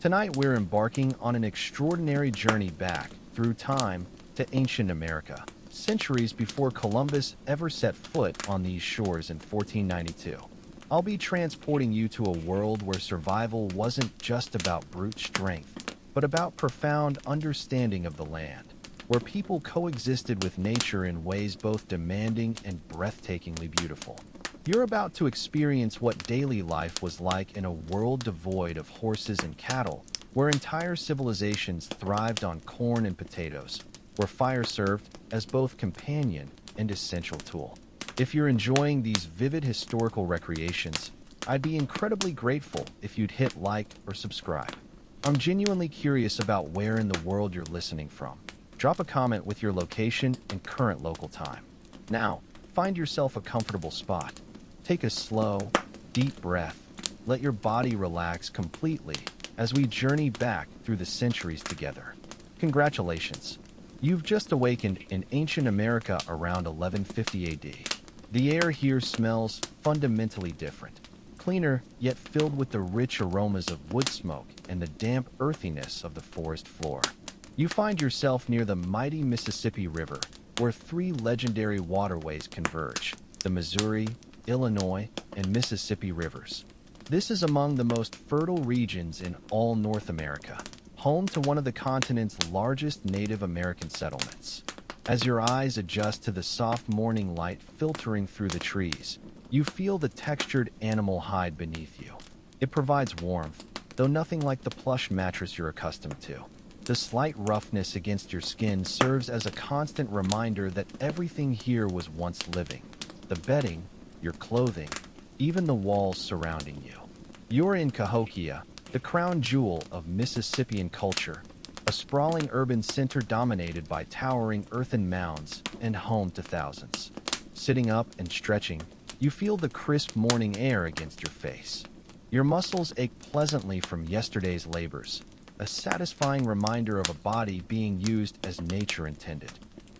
Tonight we're embarking on an extraordinary journey back through time to ancient America, centuries before Columbus ever set foot on these shores in 1492. I'll be transporting you to a world where survival wasn't just about brute strength, but about profound understanding of the land, where people coexisted with nature in ways both demanding and breathtakingly beautiful. You're about to experience what daily life was like in a world devoid of horses and cattle, where entire civilizations thrived on corn and potatoes, where fire served as both companion and essential tool. If you're enjoying these vivid historical recreations, I'd be incredibly grateful if you'd hit like or subscribe. I'm genuinely curious about where in the world you're listening from. Drop a comment with your location and current local time. Now, find yourself a comfortable spot. Take a slow, deep breath. Let your body relax completely as we journey back through the centuries together. Congratulations! You've just awakened in ancient America around 1150 AD. The air here smells fundamentally different. Cleaner, yet filled with the rich aromas of wood smoke and the damp earthiness of the forest floor. You find yourself near the mighty Mississippi River, where three legendary waterways converge: the Missouri, Illinois, and Mississippi rivers. This is among the most fertile regions in all North America, home to one of the continent's largest Native American settlements. As your eyes adjust to the soft morning light filtering through the trees, you feel the textured animal hide beneath you. It provides warmth, though nothing like the plush mattress you're accustomed to. The slight roughness against your skin serves as a constant reminder that everything here was once living. The bedding, your clothing, even the walls surrounding you. You're in Cahokia, the crown jewel of Mississippian culture, a sprawling urban center dominated by towering earthen mounds and home to thousands. Sitting up and stretching, you feel the crisp morning air against your face. Your muscles ache pleasantly from yesterday's labors, a satisfying reminder of a body being used as nature intended.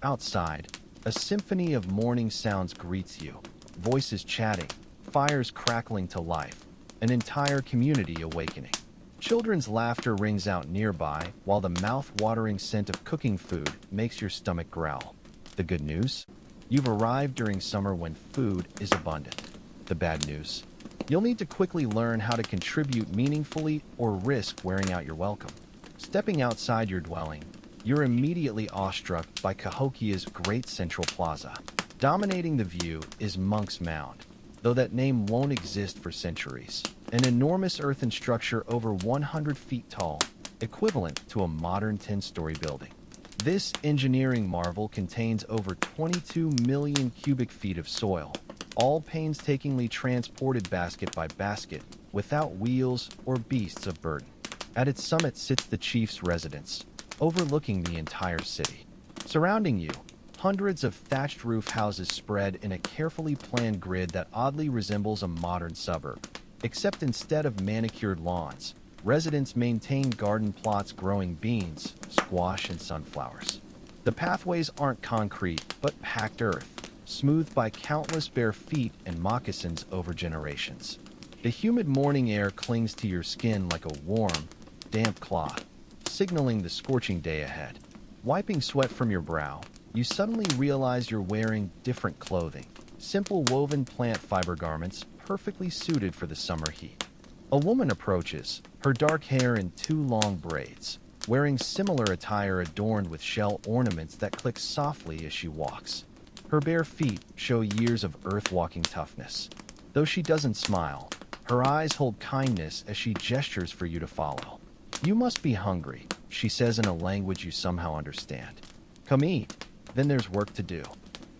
Outside, a symphony of morning sounds greets you, voices chatting, fires crackling to life, an entire community awakening. Children's laughter rings out nearby, while the mouth-watering scent of cooking food makes your stomach growl. The good news? You've arrived during summer when food is abundant. The bad news? You'll need to quickly learn how to contribute meaningfully or risk wearing out your welcome. Stepping outside your dwelling, you're immediately awestruck by Cahokia's great central plaza. Dominating the view is Monk's Mound, though that name won't exist for centuries. An enormous earthen structure over 100 feet tall, equivalent to a modern 10-story building. This engineering marvel contains over 22 million cubic feet of soil, all painstakingly transported basket by basket, without wheels or beasts of burden. At its summit sits the chief's residence, overlooking the entire city. Surrounding you, hundreds of thatched roof houses spread in a carefully planned grid that oddly resembles a modern suburb. Except instead of manicured lawns, residents maintain garden plots growing beans, squash, and sunflowers. The pathways aren't concrete, but packed earth, smoothed by countless bare feet and moccasins over generations. The humid morning air clings to your skin like a warm, damp cloth, signaling the scorching day ahead. Wiping sweat from your brow, you suddenly realize you're wearing different clothing, simple woven plant fiber garments perfectly suited for the summer heat. A woman approaches, her dark hair in two long braids, wearing similar attire adorned with shell ornaments that click softly as she walks. Her bare feet show years of earth-walking toughness. Though she doesn't smile, her eyes hold kindness as she gestures for you to follow. "You must be hungry," she says in a language you somehow understand. "Come eat, then there's work to do."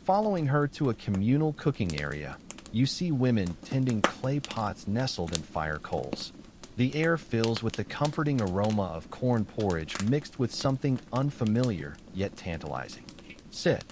Following her to a communal cooking area, you see women tending clay pots nestled in fire coals. The air fills with the comforting aroma of corn porridge mixed with something unfamiliar yet tantalizing. "Sit,"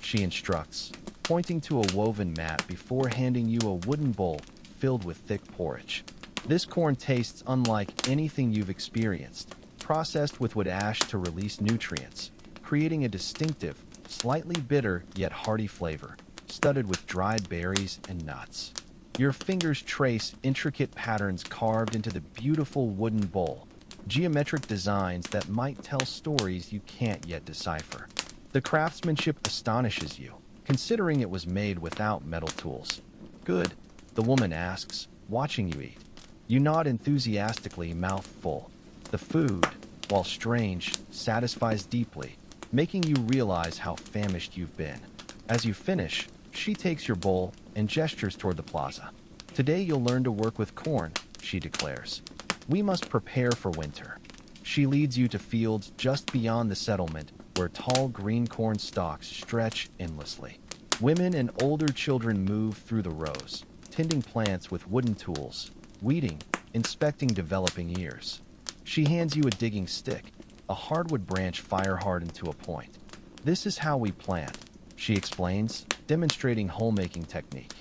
she instructs, pointing to a woven mat before handing you a wooden bowl filled with thick porridge. This corn tastes unlike anything you've experienced, processed with wood ash to release nutrients, creating a distinctive, slightly bitter yet hearty flavor, studded with dried berries and nuts. Your fingers trace intricate patterns carved into the beautiful wooden bowl, geometric designs that might tell stories you can't yet decipher. The craftsmanship astonishes you, considering it was made without metal tools. Good, the woman asks, watching you eat. You nod enthusiastically, mouth full. The food, while strange, satisfies deeply, making you realize how famished you've been. As you finish, she takes your bowl and gestures toward the plaza. Today you'll learn to work with corn, she declares. We must prepare for winter. She leads you to fields just beyond the settlement where tall green corn stalks stretch endlessly. Women and older children move through the rows, tending plants with wooden tools, weeding, inspecting developing ears. She hands you a digging stick, a hardwood branch fire-hardened to a point. This is how we plant, she explains, demonstrating hole-making technique.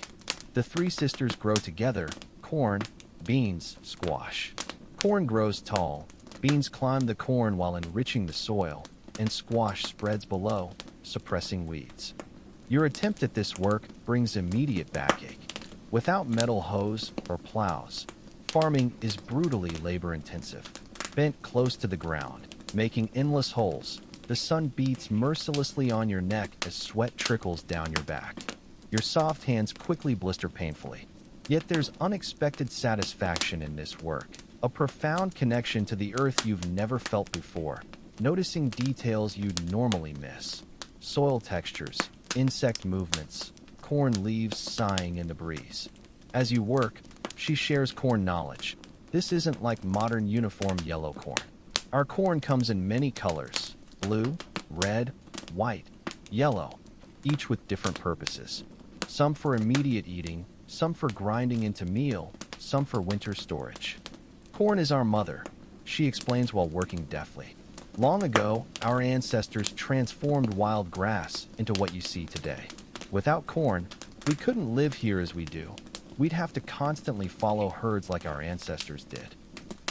The three sisters grow together: corn, beans, squash. Corn grows tall, beans climb the corn while enriching the soil, and squash spreads below, suppressing weeds. Your attempt at this work brings immediate backache. Without metal hoes or plows, farming is brutally labor-intensive. Bent close to the ground, making endless holes, the sun beats mercilessly on your neck as sweat trickles down your back. Your soft hands quickly blister painfully. Yet there's unexpected satisfaction in this work, a profound connection to the earth you've never felt before, noticing details you'd normally miss. Soil textures, insect movements, corn leaves sighing in the breeze. As you work, she shares corn knowledge. This isn't like modern uniform yellow corn. Our corn comes in many colors: blue, red, white, yellow, each with different purposes. Some for immediate eating, some for grinding into meal, some for winter storage. Corn is our mother, she explains while working deftly. Long ago, our ancestors transformed wild grass into what you see today. Without corn, we couldn't live here as we do. We'd have to constantly follow herds like our ancestors did.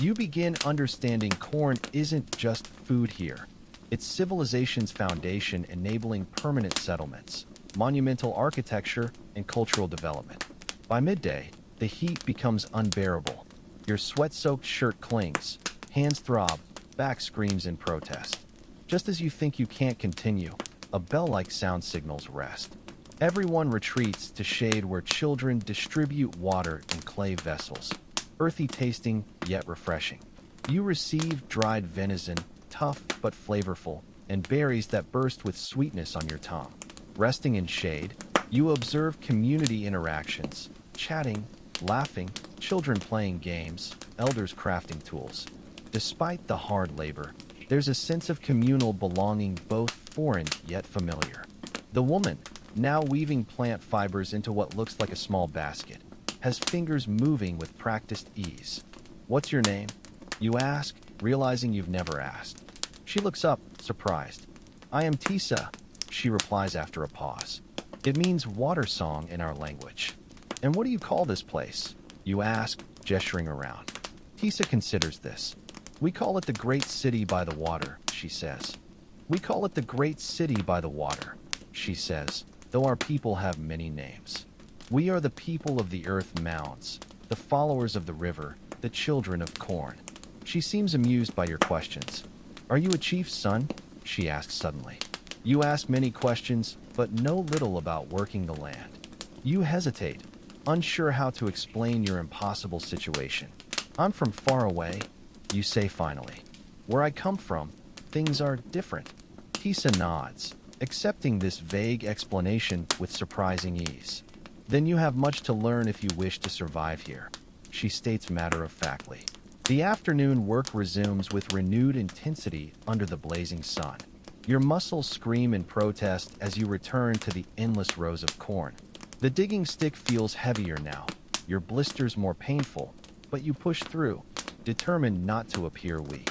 You begin understanding corn isn't just food here. It's civilization's foundation, enabling permanent settlements, monumental architecture, and cultural development. By midday, the heat becomes unbearable. Your sweat-soaked shirt clings, hands throb, back screams in protest. Just as you think you can't continue, a bell-like sound signals rest. Everyone retreats to shade where children distribute water in clay vessels, earthy tasting yet refreshing. You receive dried venison, tough but flavorful, and berries that burst with sweetness on your tongue. Resting in shade, you observe community interactions, chatting, laughing, children playing games, elders crafting tools. Despite the hard labor, there's a sense of communal belonging, both foreign yet familiar. The woman, now weaving plant fibers into what looks like a small basket, has fingers moving with practiced ease. What's your name? You ask, realizing you've never asked. She looks up, surprised. I am Tisa, she replies after a pause. It means water song in our language. And what do you call this place? You ask, gesturing around. Tisa considers this. We call it the Great City by the Water, she says. We call it the Great City by the Water, she says, though our people have many names. We are the people of the earth mounds, the followers of the river, the children of corn. She seems amused by your questions. Are you a chief's son? She asks suddenly. You ask many questions, but know little about working the land. You hesitate, unsure how to explain your impossible situation. I'm from far away, you say finally. Where I come from, things are different. Tisa nods, accepting this vague explanation with surprising ease. Then you have much to learn if you wish to survive here, she states matter-of-factly. The afternoon work resumes with renewed intensity under the blazing sun. Your muscles scream in protest as you return to the endless rows of corn. The digging stick feels heavier now, your blisters more painful, but you push through, determined not to appear weak.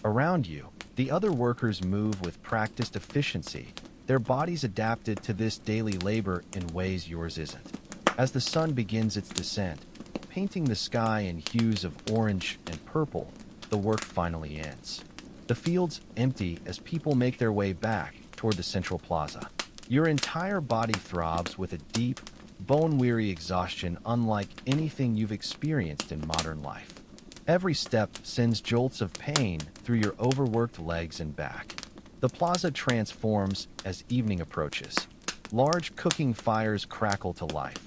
Around you, the other workers move with practiced efficiency, their bodies adapted to this daily labor in ways yours isn't. As the sun begins its descent, painting the sky in hues of orange and purple, the work finally ends. The fields empty as people make their way back toward the central plaza. Your entire body throbs with a deep, bone-weary exhaustion unlike anything you've experienced in modern life. Every step sends jolts of pain through your overworked legs and back. The plaza transforms as evening approaches. Large cooking fires crackle to life,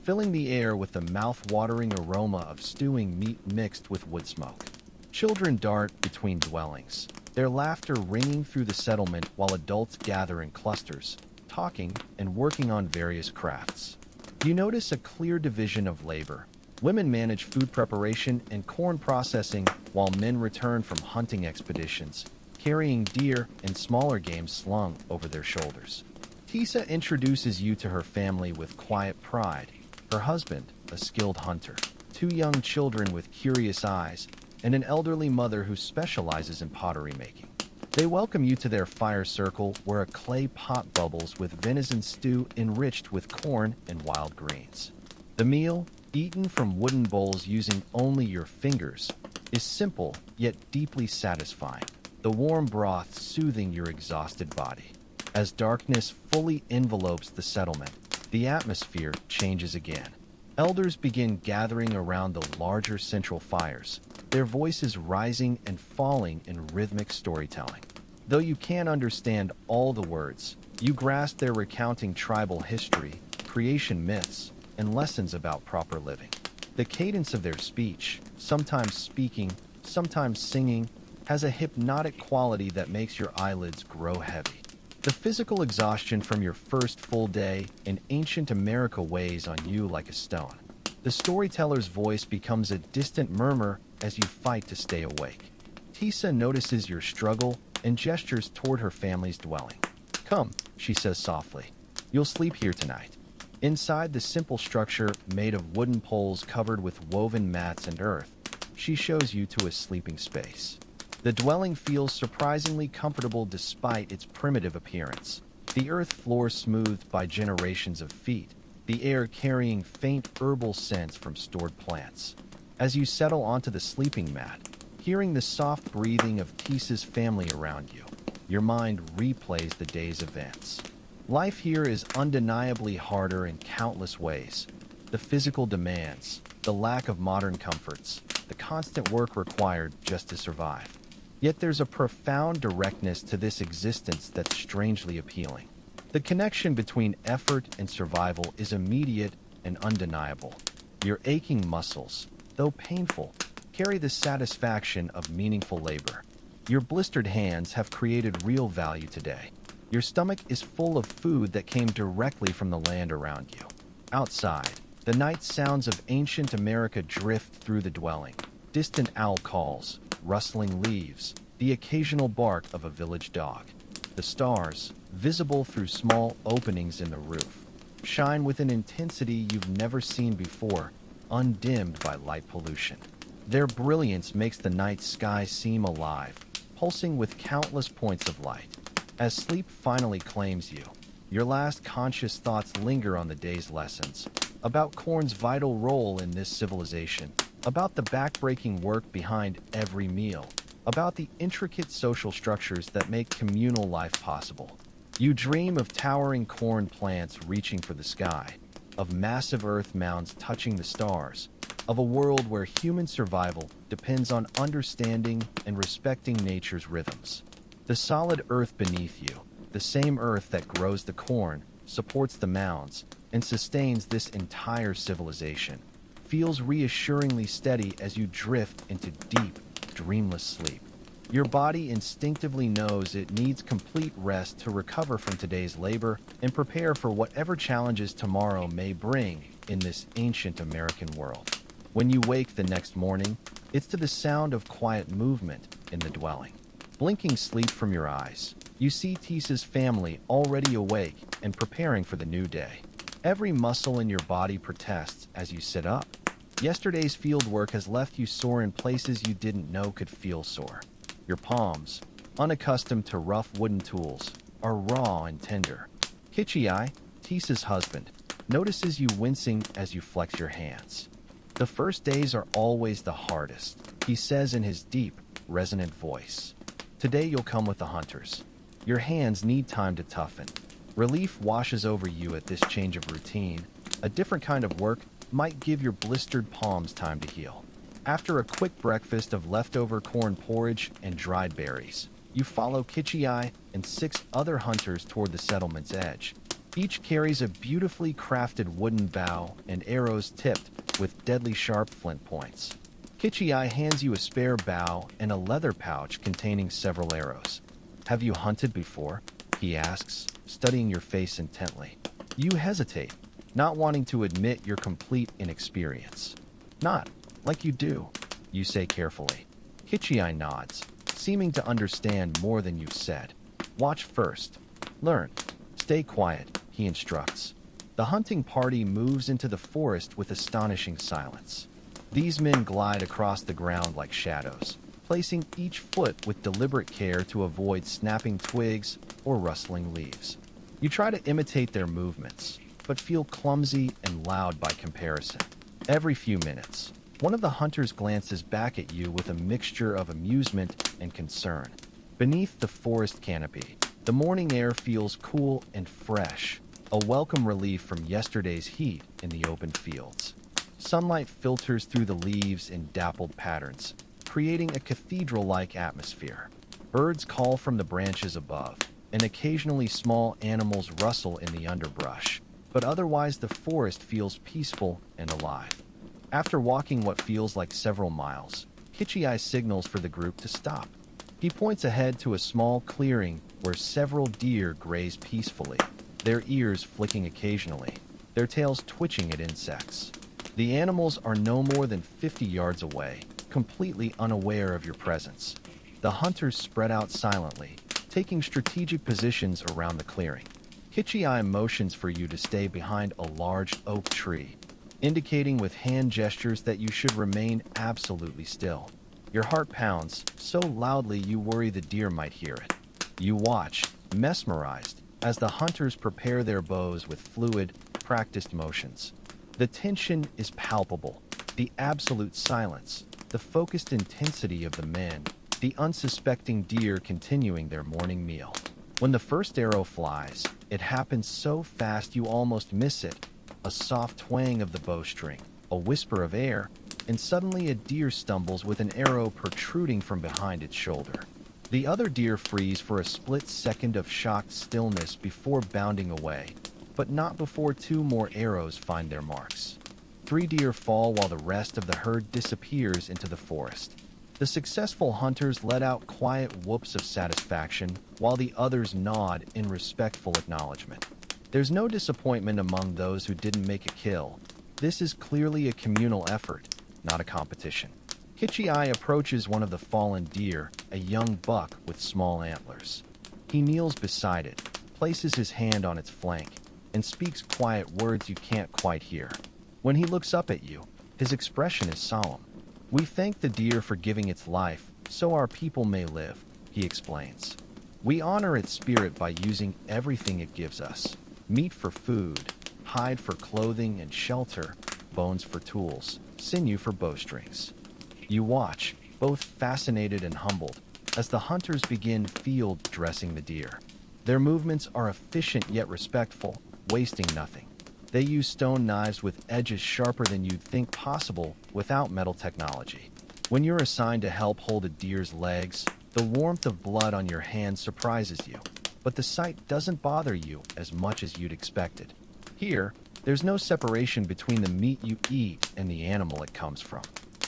filling the air with the mouth-watering aroma of stewing meat mixed with wood smoke. Children dart between dwellings, their laughter ringing through the settlement while adults gather in clusters, talking and working on various crafts. You notice a clear division of labor. Women manage food preparation and corn processing, while men return from hunting expeditions, carrying deer and smaller game slung over their shoulders. Tisa introduces you to her family with quiet pride. Her husband, a skilled hunter, two young children with curious eyes, and an elderly mother who specializes in pottery making. They welcome you to their fire circle where a clay pot bubbles with venison stew enriched with corn and wild greens. The meal, eaten from wooden bowls using only your fingers, is simple yet deeply satisfying, the warm broth soothing your exhausted body. As darkness fully envelopes the settlement, the atmosphere changes again. Elders begin gathering around the larger central fires, their voices rising and falling in rhythmic storytelling. Though you can't understand all the words, you grasp their recounting tribal history, creation myths, and lessons about proper living. The cadence of their speech, sometimes speaking, sometimes singing, has a hypnotic quality that makes your eyelids grow heavy. The physical exhaustion from your first full day in ancient America weighs on you like a stone. The storyteller's voice becomes a distant murmur as you fight to stay awake. Tisa notices your struggle and gestures toward her family's dwelling. "Come," she says softly. "You'll sleep here tonight." Inside the simple structure made of wooden poles covered with woven mats and earth, she shows you to a sleeping space. The dwelling feels surprisingly comfortable despite its primitive appearance. The earth floor smoothed by generations of feet, the air carrying faint herbal scents from stored plants. As you settle onto the sleeping mat, hearing the soft breathing of Tisa's family around you, your mind replays the day's events. Life here is undeniably harder in countless ways. The physical demands, the lack of modern comforts, the constant work required just to survive. Yet there's a profound directness to this existence that's strangely appealing. The connection between effort and survival is immediate and undeniable. Your aching muscles, though painful, carry the satisfaction of meaningful labor. Your blistered hands have created real value today. Your stomach is full of food that came directly from the land around you. Outside, the night sounds of ancient America drift through the dwelling. Distant owl calls, rustling leaves, the occasional bark of a village dog. The stars, visible through small openings in the roof, shine with an intensity you've never seen before, undimmed by light pollution. Their brilliance makes the night sky seem alive, pulsing with countless points of light. As sleep finally claims you, your last conscious thoughts linger on the day's lessons, about corn's vital role in this civilization, about the backbreaking work behind every meal, about the intricate social structures that make communal life possible. You dream of towering corn plants reaching for the sky, of massive earth mounds touching the stars, of a world where human survival depends on understanding and respecting nature's rhythms. The solid earth beneath you, the same earth that grows the corn, supports the mounds, and sustains this entire civilization, feels reassuringly steady as you drift into deep, dreamless sleep. Your body instinctively knows it needs complete rest to recover from today's labor and prepare for whatever challenges tomorrow may bring in this ancient American world. When you wake the next morning, it's to the sound of quiet movement in the dwelling. Blinking sleep from your eyes, you see Tisa's family already awake and preparing for the new day. Every muscle in your body protests as you sit up. Yesterday's fieldwork has left you sore in places you didn't know could feel sore. Your palms, unaccustomed to rough wooden tools, are raw and tender. Kichi, Tisa's husband, notices you wincing as you flex your hands. "The first days are always the hardest," he says in his deep, resonant voice. "Today you'll come with the hunters. Your hands need time to toughen." Relief washes over you at this change of routine. A different kind of work might give your blistered palms time to heal. After a quick breakfast of leftover corn porridge and dried berries, you follow Kichi and 6 other hunters toward the settlement's edge. Each carries a beautifully crafted wooden bow and arrows tipped with deadly sharp flint points. Kichi hands you a spare bow and a leather pouch containing several arrows. "Have you hunted before?" he asks, studying your face intently. You hesitate, not wanting to admit your complete inexperience. "Not like you do," you say carefully. Kichi nods, seeming to understand more than you've said. "Watch first. Learn. Stay quiet," he instructs. The hunting party moves into the forest with astonishing silence. These men glide across the ground like shadows, placing each foot with deliberate care to avoid snapping twigs or rustling leaves. You try to imitate their movements, but feel clumsy and loud by comparison. Every few minutes, one of the hunters glances back at you with a mixture of amusement and concern. Beneath the forest canopy, the morning air feels cool and fresh, a welcome relief from yesterday's heat in the open fields. Sunlight filters through the leaves in dappled patterns, creating a cathedral-like atmosphere. Birds call from the branches above, and occasionally small animals rustle in the underbrush, but otherwise the forest feels peaceful and alive. After walking what feels like several miles, Kichi signals for the group to stop. He points ahead to a small clearing where several deer graze peacefully, their ears flicking occasionally, their tails twitching at insects. The animals are no more than 50 yards away, completely unaware of your presence. The hunters spread out silently, taking strategic positions around the clearing. Kichi motions for you to stay behind a large oak tree, indicating with hand gestures that you should remain absolutely still. Your heart pounds so loudly you worry the deer might hear it. You watch, mesmerized, as the hunters prepare their bows with fluid, practiced motions. The tension is palpable, the absolute silence, the focused intensity of the men, the unsuspecting deer continuing their morning meal. When the first arrow flies, it happens so fast you almost miss it. A soft twang of the bowstring, a whisper of air, and suddenly a deer stumbles with an arrow protruding from behind its shoulder. The other deer freeze for a split second of shocked stillness before bounding away, but not before 2 more arrows find their marks. 3 deer fall while the rest of the herd disappears into the forest. The successful hunters let out quiet whoops of satisfaction, while the others nod in respectful acknowledgement. There's no disappointment among those who didn't make a kill. This is clearly a communal effort, not a competition. Kichi approaches one of the fallen deer, a young buck with small antlers. He kneels beside it, places his hand on its flank, and speaks quiet words you can't quite hear. When he looks up at you, his expression is solemn. "We thank the deer for giving its life, so our people may live," he explains. "We honor its spirit by using everything it gives us: meat for food, hide for clothing and shelter, bones for tools, sinew for bowstrings." You watch, both fascinated and humbled, as the hunters begin field dressing the deer. Their movements are efficient yet respectful, wasting nothing. They use stone knives with edges sharper than you'd think possible without metal technology. When you're assigned to help hold a deer's legs, the warmth of blood on your hands surprises you, but the sight doesn't bother you as much as you'd expected. Here, there's no separation between the meat you eat and the animal it comes from.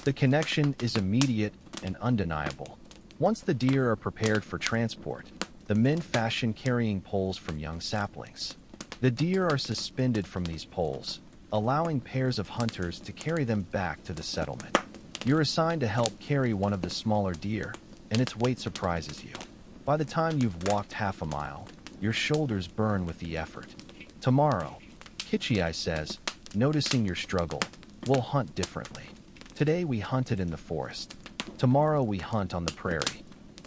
The connection is immediate and undeniable. Once the deer are prepared for transport, the men fashion carrying poles from young saplings. The deer are suspended from these poles, allowing pairs of hunters to carry them back to the settlement. You're assigned to help carry one of the smaller deer, and its weight surprises you. By the time you've walked half a mile, your shoulders burn with the effort. "Tomorrow," Kichi says, noticing your struggle, "we'll hunt differently. Today we hunted in the forest. Tomorrow we hunt on the prairie."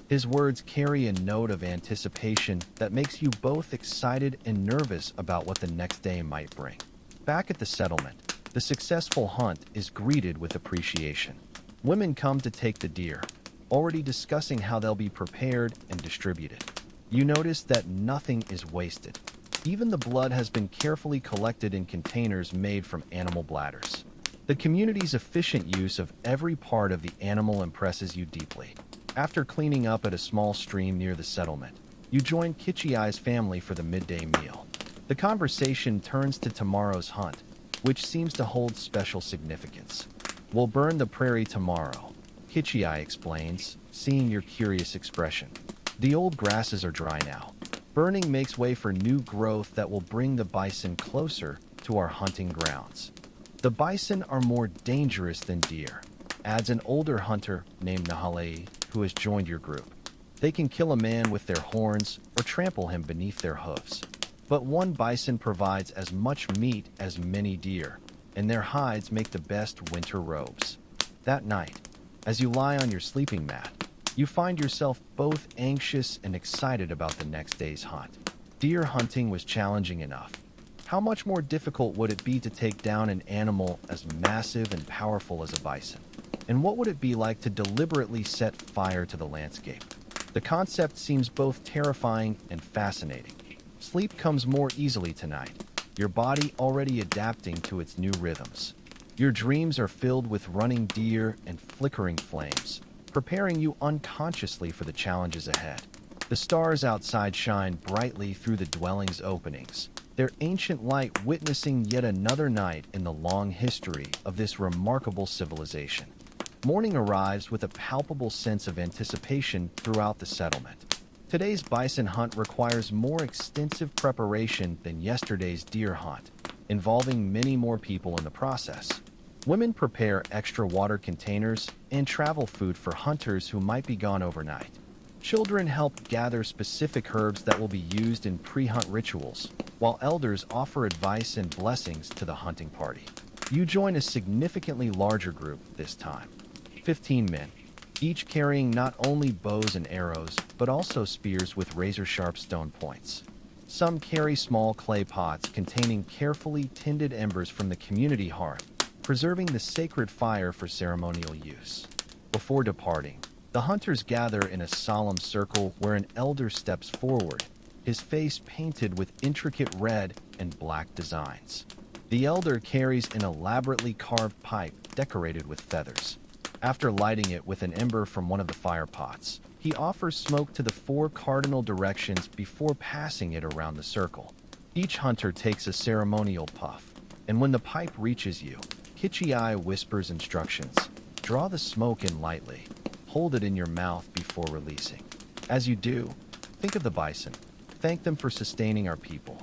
His words carry a note of anticipation that makes you both excited and nervous about what the next day might bring. Back at the settlement, the successful hunt is greeted with appreciation. Women come to take the deer, already discussing how they'll be prepared and distributed. You notice that nothing is wasted. Even the blood has been carefully collected in containers made from animal bladders. The community's efficient use of every part of the animal impresses you deeply. After cleaning up at a small stream near the settlement, you join Kichiai's family for the midday meal. The conversation turns to tomorrow's hunt, which seems to hold special significance. "We'll burn the prairie tomorrow," Kichiai explains, seeing your curious expression. "The old grasses are dry now. Burning makes way for new growth that will bring the bison closer to our hunting grounds." "The bison are more dangerous than deer," adds an older hunter named Nahalei, who has joined your group. "They can kill a man with their horns or trample him beneath their hooves. But one bison provides as much meat as many deer, and their hides make the best winter robes." That night, as you lie on your sleeping mat, you find yourself both anxious and excited about the next day's hunt. Deer hunting was challenging enough. How much more difficult would it be to take down an animal as massive and powerful as a bison? And what would it be like to deliberately set fire to the landscape? The concept seems both terrifying and fascinating. Sleep comes more easily tonight, your body already adapting to its new rhythms. Your dreams are filled with running deer and flickering flames, preparing you unconsciously for the challenges ahead. The stars outside shine brightly through the dwelling's openings, their ancient light witnessing yet another night in the long history of this remarkable civilization. Morning arrives with a palpable sense of anticipation throughout the settlement. Today's bison hunt requires more extensive preparation than yesterday's deer hunt, involving many more people in the process. Women prepare extra water containers and travel food for hunters who might be gone overnight. Children help gather specific herbs that will be used in pre-hunt rituals, while elders offer advice and blessings to the hunting party. You join a significantly larger group this time, 15 men, each carrying not only bows and arrows, but also spears with razor-sharp stone points. Some carry small clay pots containing carefully tended embers from the community hearth, preserving the sacred fire for ceremonial use. Before departing, the hunters gather in a solemn circle where an elder steps forward, his face painted with intricate red and black designs. The elder carries an elaborately carved pipe decorated with feathers. After lighting it with an ember from one of the fire pots, he offers smoke to the 4 cardinal directions before passing it around the circle. Each hunter takes a ceremonial puff, and when the pipe reaches you, Kichiai whispers instructions. Draw the smoke in lightly. Hold it in your mouth before releasing. As you do, think of the bison. Thank them for sustaining our people.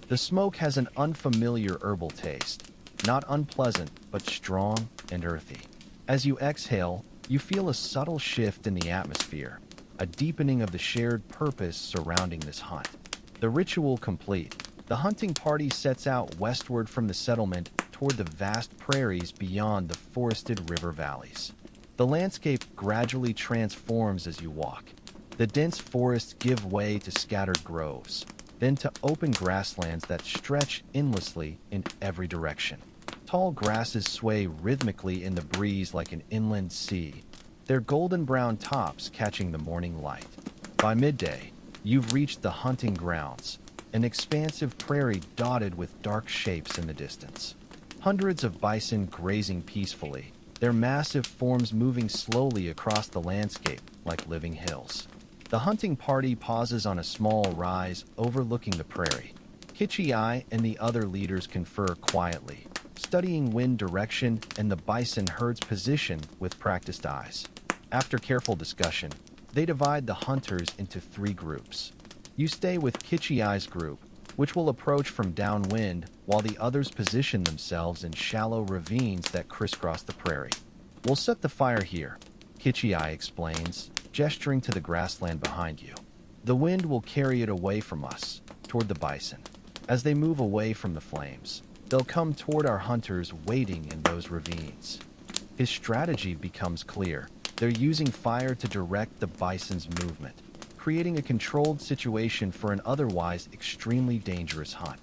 The smoke has an unfamiliar herbal taste, not unpleasant, but strong and earthy. As you exhale, you feel a subtle shift in the atmosphere, a deepening of the shared purpose surrounding this hunt. The ritual complete, the hunting party sets out westward from the settlement toward the vast prairies beyond the forested river valleys. The landscape gradually transforms as you walk. The dense forests give way to scattered groves, then to open grasslands that stretch endlessly in every direction. Tall grasses sway rhythmically in the breeze like an inland sea, their golden brown tops catching the morning light. By midday, you've reached the hunting grounds, an expansive prairie dotted with dark shapes in the distance. Hundreds of bison grazing peacefully, their massive forms moving slowly across the landscape like living hills. The hunting party pauses on a small rise overlooking the prairie. Kichiai and the other leaders confer quietly, studying wind direction and the bison herd's position with practiced eyes. After careful discussion, they divide the hunters into 3 groups. You stay with Kichiai's group, which will approach from downwind, while the others position themselves in shallow ravines that crisscross the prairie. "We'll set the fire here," Kichiai explains, gesturing to the grassland behind you. "The wind will carry it away from us, toward the bison. As they move away from the flames, they'll come toward our hunters waiting in those ravines." His strategy becomes clear. They're using fire to direct the bison's movement, creating a controlled situation for an otherwise extremely dangerous hunt.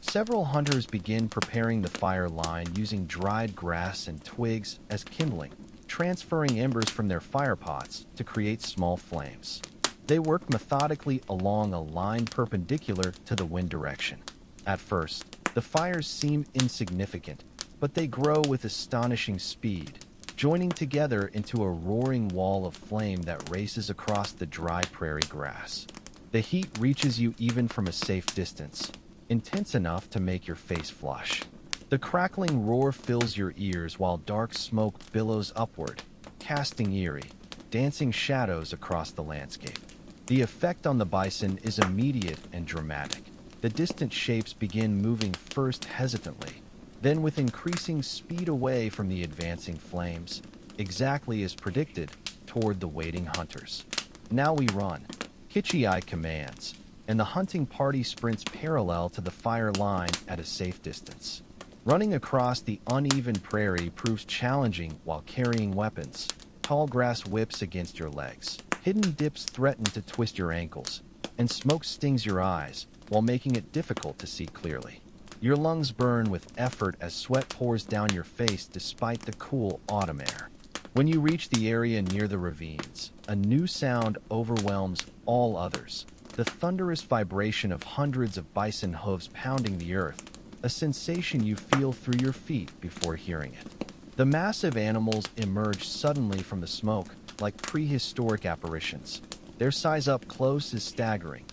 Several hunters begin preparing the fire line using dried grass and twigs as kindling, transferring embers from their fire pots to create small flames. They work methodically along a line perpendicular to the wind direction. At first, the fires seem insignificant, but they grow with astonishing speed, joining together into a roaring wall of flame that races across the dry prairie grass. The heat reaches you even from a safe distance, intense enough to make your face flush. The crackling roar fills your ears while dark smoke billows upward, casting eerie, dancing shadows across the landscape. The effect on the bison is immediate and dramatic. The distant shapes begin moving first hesitantly, then with increasing speed away from the advancing flames, exactly as predicted, toward the waiting hunters. "Now we run," Kichi commands, and the hunting party sprints parallel to the fire line at a safe distance. Running across the uneven prairie proves challenging while carrying weapons. Tall grass whips against your legs. Hidden dips threaten to twist your ankles, and smoke stings your eyes while making it difficult to see clearly. Your lungs burn with effort as sweat pours down your face despite the cool autumn air. When you reach the area near the ravines, a new sound overwhelms all others. The thunderous vibration of hundreds of bison hooves pounding the earth, a sensation you feel through your feet before hearing it. The massive animals emerge suddenly from the smoke, like prehistoric apparitions. Their size up close is staggering,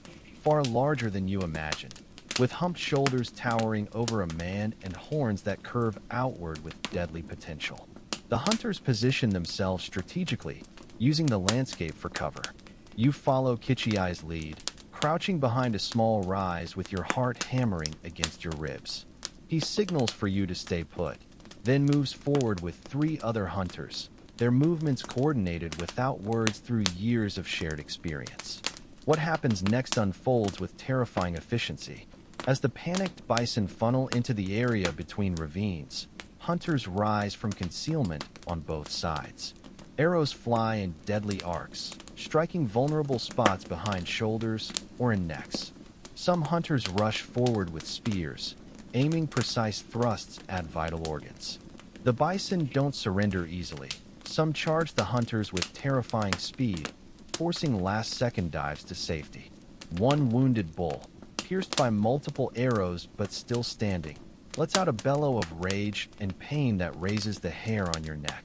far larger than you imagined, with humped shoulders towering over a man and horns that curve outward with deadly potential. The hunters position themselves strategically, using the landscape for cover. You follow Kichi's lead, crouching behind a small rise with your heart hammering against your ribs. He signals for you to stay put, then moves forward with 3 other hunters, their movements coordinated without words through years of shared experience. What happens next unfolds with terrifying efficiency. As the panicked bison funnel into the area between ravines, hunters rise from concealment on both sides. Arrows fly in deadly arcs, striking vulnerable spots behind shoulders or in necks. Some hunters rush forward with spears, aiming precise thrusts at vital organs. The bison don't surrender easily. Some charge the hunters with terrifying speed, forcing last-second dives to safety. One wounded bull, pierced by multiple arrows but still standing, lets out a bellow of rage and pain that raises the hair on your neck.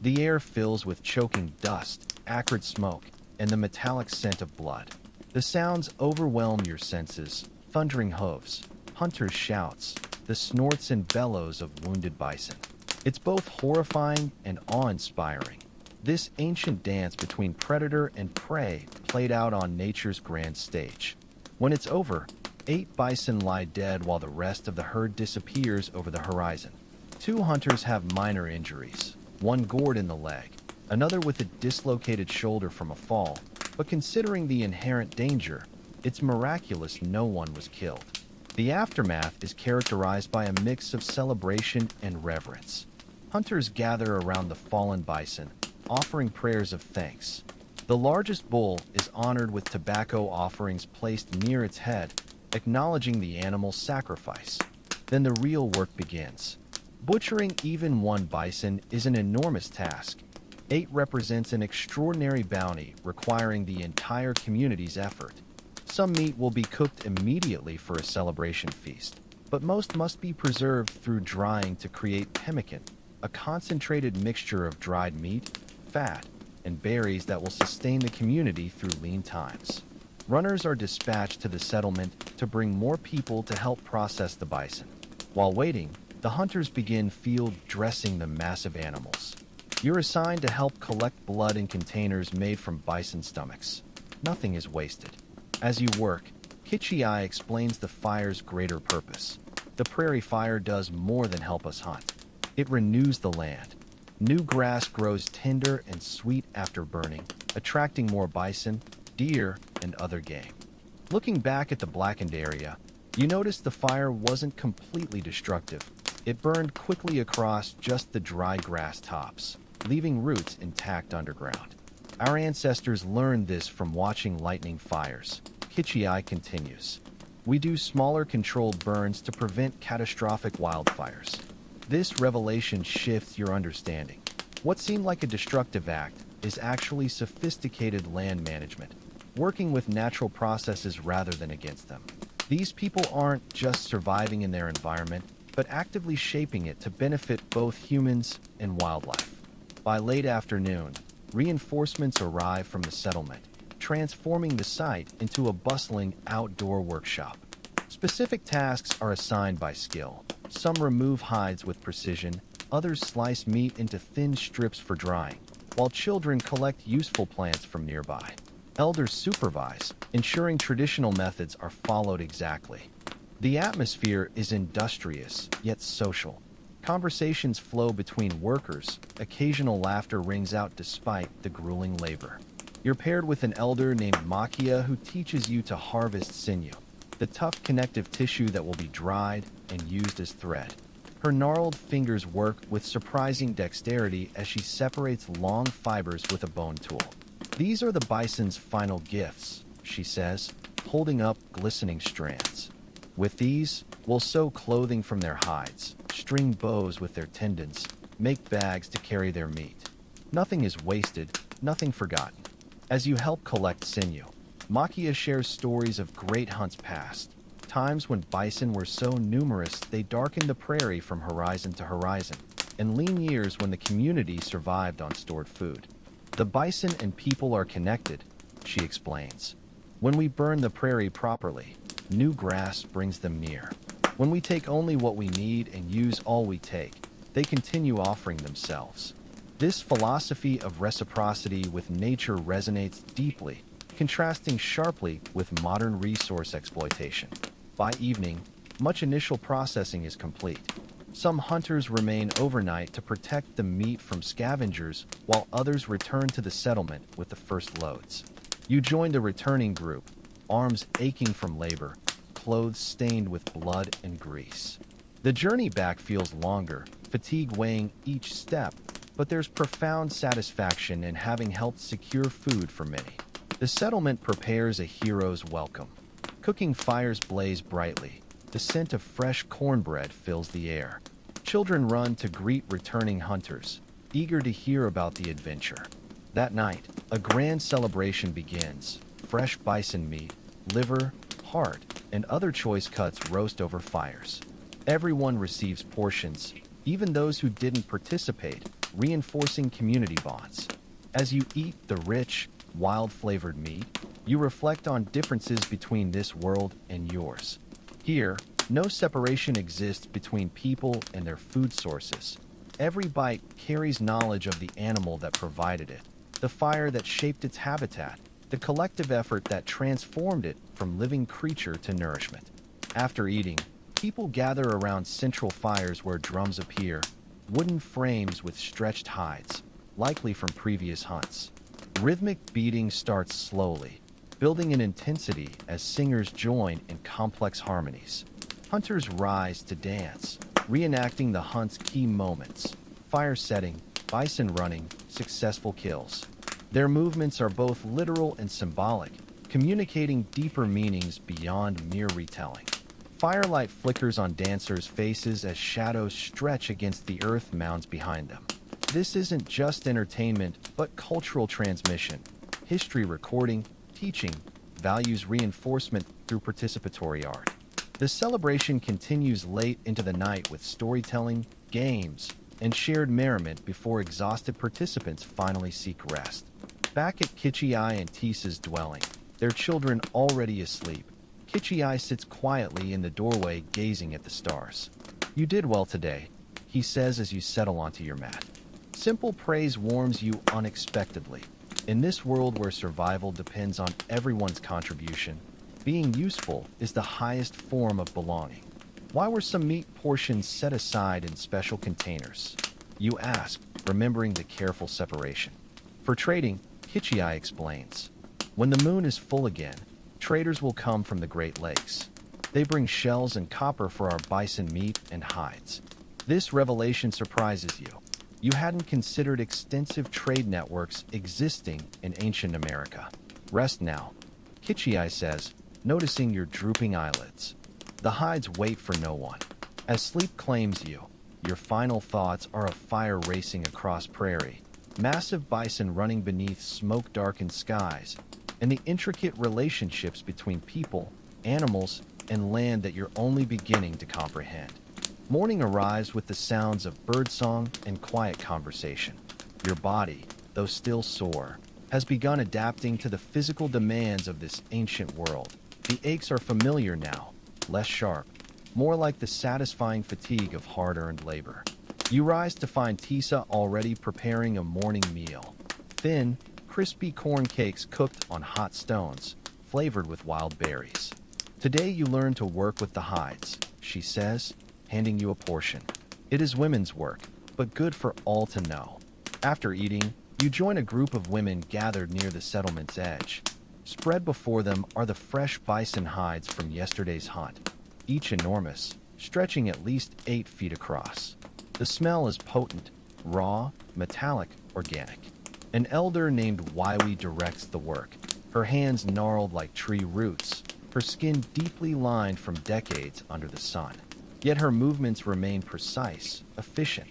The air fills with choking dust, acrid smoke, and the metallic scent of blood. The sounds overwhelm your senses: thundering hooves, hunters' shouts, the snorts and bellows of wounded bison. It's both horrifying and awe-inspiring. This ancient dance between predator and prey played out on nature's grand stage. When it's over, 8 bison lie dead while the rest of the herd disappears over the horizon. 2 hunters have minor injuries, one gored in the leg, another with a dislocated shoulder from a fall, but considering the inherent danger, it's miraculous no one was killed. The aftermath is characterized by a mix of celebration and reverence. Hunters gather around the fallen bison, offering prayers of thanks. The largest bull is honored with tobacco offerings placed near its head, acknowledging the animal's sacrifice. Then the real work begins. Butchering even one bison is an enormous task. 8 represents an extraordinary bounty requiring the entire community's effort. Some meat will be cooked immediately for a celebration feast, but most must be preserved through drying to create pemmican, a concentrated mixture of dried meat, fat, and berries that will sustain the community through lean times. Runners are dispatched to the settlement to bring more people to help process the bison. While waiting, the hunters begin field dressing the massive animals. You're assigned to help collect blood in containers made from bison stomachs. Nothing is wasted. As you work, Kichi explains the fire's greater purpose. The prairie fire does more than help us hunt. It renews the land. New grass grows tender and sweet after burning, attracting more bison, deer, and other game. Looking back at the blackened area, you notice the fire wasn't completely destructive. It burned quickly across just the dry grass tops, leaving roots intact underground. Our ancestors learned this from watching lightning fires. Kichi continues. We do smaller controlled burns to prevent catastrophic wildfires. This revelation shifts your understanding. What seemed like a destructive act is actually sophisticated land management, working with natural processes rather than against them. These people aren't just surviving in their environment, but actively shaping it to benefit both humans and wildlife. By late afternoon, reinforcements arrive from the settlement, transforming the site into a bustling outdoor workshop. Specific tasks are assigned by skill. Some remove hides with precision, others slice meat into thin strips for drying, while children collect useful plants from nearby. Elders supervise, ensuring traditional methods are followed exactly. The atmosphere is industrious, yet social. Conversations flow between workers, occasional laughter rings out despite the grueling labor. You're paired with an elder named Cahokia who teaches you to harvest sinew, the tough connective tissue that will be dried and used as thread. Her gnarled fingers work with surprising dexterity as she separates long fibers with a bone tool. "These are the bison's final gifts," she says, holding up glistening strands. "With these, we'll sew clothing from their hides, string bows with their tendons, make bags to carry their meat. Nothing is wasted, nothing forgotten." As you help collect sinew, Cahokia shares stories of great hunts past, times when bison were so numerous they darkened the prairie from horizon to horizon, and lean years when the community survived on stored food. "The bison and people are connected," she explains. "When we burn the prairie properly, new grass brings them near. When we take only what we need and use all we take, they continue offering themselves." This philosophy of reciprocity with nature resonates deeply, contrasting sharply with modern resource exploitation. By evening, much initial processing is complete. Some hunters remain overnight to protect the meat from scavengers, while others return to the settlement with the first loads. You join the returning group, arms aching from labor, clothes stained with blood and grease. The journey back feels longer, fatigue weighing each step, but there's profound satisfaction in having helped secure food for many. The settlement prepares a hero's welcome. Cooking fires blaze brightly. The scent of fresh cornbread fills the air. Children run to greet returning hunters, eager to hear about the adventure. That night, a grand celebration begins. Fresh bison meat, liver, heart, and other choice cuts roast over fires. Everyone receives portions, even those who didn't participate, reinforcing community bonds. As you eat the rich, wild-flavored meat, you reflect on differences between this world and yours. Here, no separation exists between people and their food sources. Every bite carries knowledge of the animal that provided it, the fire that shaped its habitat, the collective effort that transformed it from living creature to nourishment. After eating, people gather around central fires where drums appear, wooden frames with stretched hides, likely from previous hunts. Rhythmic beating starts slowly, building in intensity as singers join in complex harmonies. Hunters rise to dance, reenacting the hunt's key moments: fire setting, bison running, successful kills. Their movements are both literal and symbolic, communicating deeper meanings beyond mere retelling. Firelight flickers on dancers' faces as shadows stretch against the earth mounds behind them. This isn't just entertainment, but cultural transmission, history recording, teaching, values reinforcement through participatory art. The celebration continues late into the night with storytelling, games, and shared merriment before exhausted participants finally seek rest. Back at Kitchi and Tisa's dwelling, their children already asleep, Kitchi sits quietly in the doorway gazing at the stars. "You did well today," he says as you settle onto your mat. Simple praise warms you unexpectedly. In this world where survival depends on everyone's contribution, being useful is the highest form of belonging. "Why were some meat portions set aside in special containers?" you ask, remembering the careful separation. "For trading," Kitchi explains. "When the moon is full again, traders will come from the Great Lakes. They bring shells and copper for our bison meat and hides." This revelation surprises you. You hadn't considered extensive trade networks existing in ancient America. "Rest now," Kitchi says, noticing your drooping eyelids. The hides wait for no one. As sleep claims you, your final thoughts are of fire racing across prairie, massive bison running beneath smoke-darkened skies, and the intricate relationships between people, animals, and land that you're only beginning to comprehend. Morning arrives with the sounds of birdsong and quiet conversation. Your body, though still sore, has begun adapting to the physical demands of this ancient world. The aches are familiar now, less sharp, more like the satisfying fatigue of hard-earned labor. You rise to find Tisa already preparing a morning meal. Thin, crispy corn cakes cooked on hot stones, flavored with wild berries. Today you learn to work with the hides, she says, handing you a portion. It is women's work, but good for all to know. After eating, you join a group of women gathered near the settlement's edge. Spread before them are the fresh bison hides from yesterday's hunt, each enormous, stretching at least 8 feet across. The smell is potent, raw, metallic, organic. An elder named Wiwi directs the work, her hands gnarled like tree roots, her skin deeply lined from decades under the sun. Yet her movements remain precise, efficient.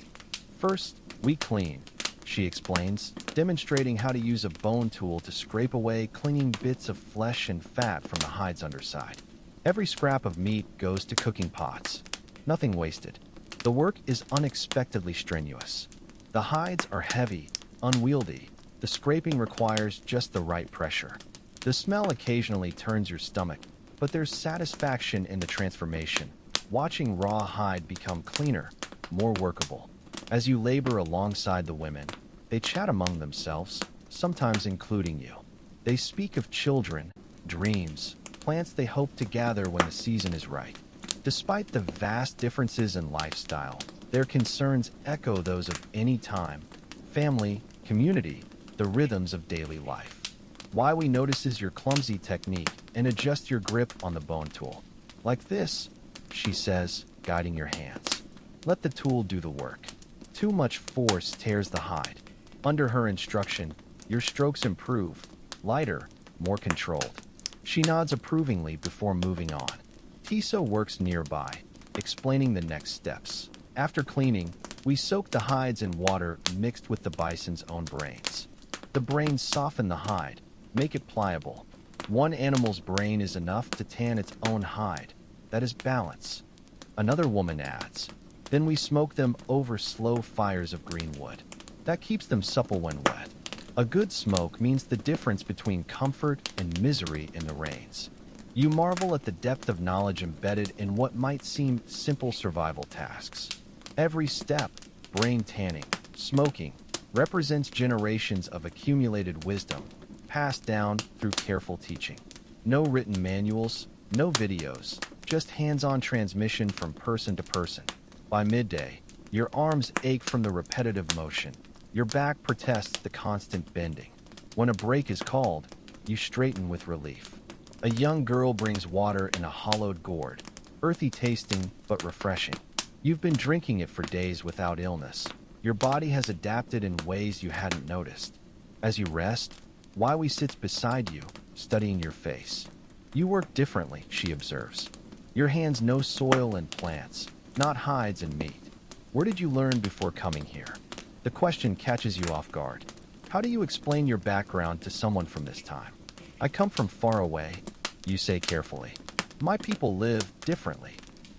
First, we clean, she explains, demonstrating how to use a bone tool to scrape away clinging bits of flesh and fat from the hide's underside. Every scrap of meat goes to cooking pots. Nothing wasted. The work is unexpectedly strenuous. The hides are heavy, unwieldy. The scraping requires just the right pressure. The smell occasionally turns your stomach, but there's satisfaction in the transformation, watching raw hide become cleaner, more workable. As you labor alongside the women, they chat among themselves, sometimes including you. They speak of children, dreams, plants they hope to gather when the season is right. Despite the vast differences in lifestyle, their concerns echo those of any time, family, community, the rhythms of daily life. Wiwi notices your clumsy technique and adjusts your grip on the bone tool. Like this, she says, guiding your hands. Let the tool do the work. Too much force tears the hide. Under her instruction, your strokes improve, lighter, more controlled. She nods approvingly before moving on. Tisa works nearby, explaining the next steps. After cleaning, we soak the hides in water mixed with the bison's own brains. The brains soften the hide, make it pliable. One animal's brain is enough to tan its own hide. That is balance. Another woman adds. Then we smoke them over slow fires of green wood. That keeps them supple when wet. A good smoke means the difference between comfort and misery in the rains. You marvel at the depth of knowledge embedded in what might seem simple survival tasks. Every step, brain tanning, smoking, represents generations of accumulated wisdom, passed down through careful teaching. No written manuals, no videos, just hands-on transmission from person to person. By midday, your arms ache from the repetitive motion. Your back protests the constant bending. When a break is called, you straighten with relief. A young girl brings water in a hollowed gourd, earthy tasting but refreshing. You've been drinking it for days without illness. Your body has adapted in ways you hadn't noticed. As you rest, Wiwi sits beside you, studying your face. You work differently, she observes. Your hands know soil and plants, not hides and meat. Where did you learn before coming here? The question catches you off guard. How do you explain your background to someone from this time? I come from far away, you say carefully. My people live differently.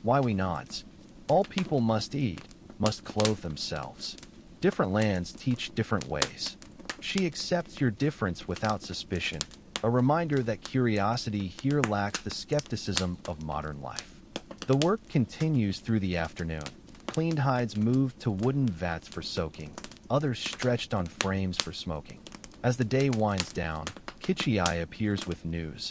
Wiwi nods. All people must eat, must clothe themselves. Different lands teach different ways. She accepts your difference without suspicion, a reminder that curiosity here lacks the skepticism of modern life. The work continues through the afternoon. Cleaned hides move to wooden vats for soaking, others stretched on frames for smoking. As the day winds down, Kichiai appears with news.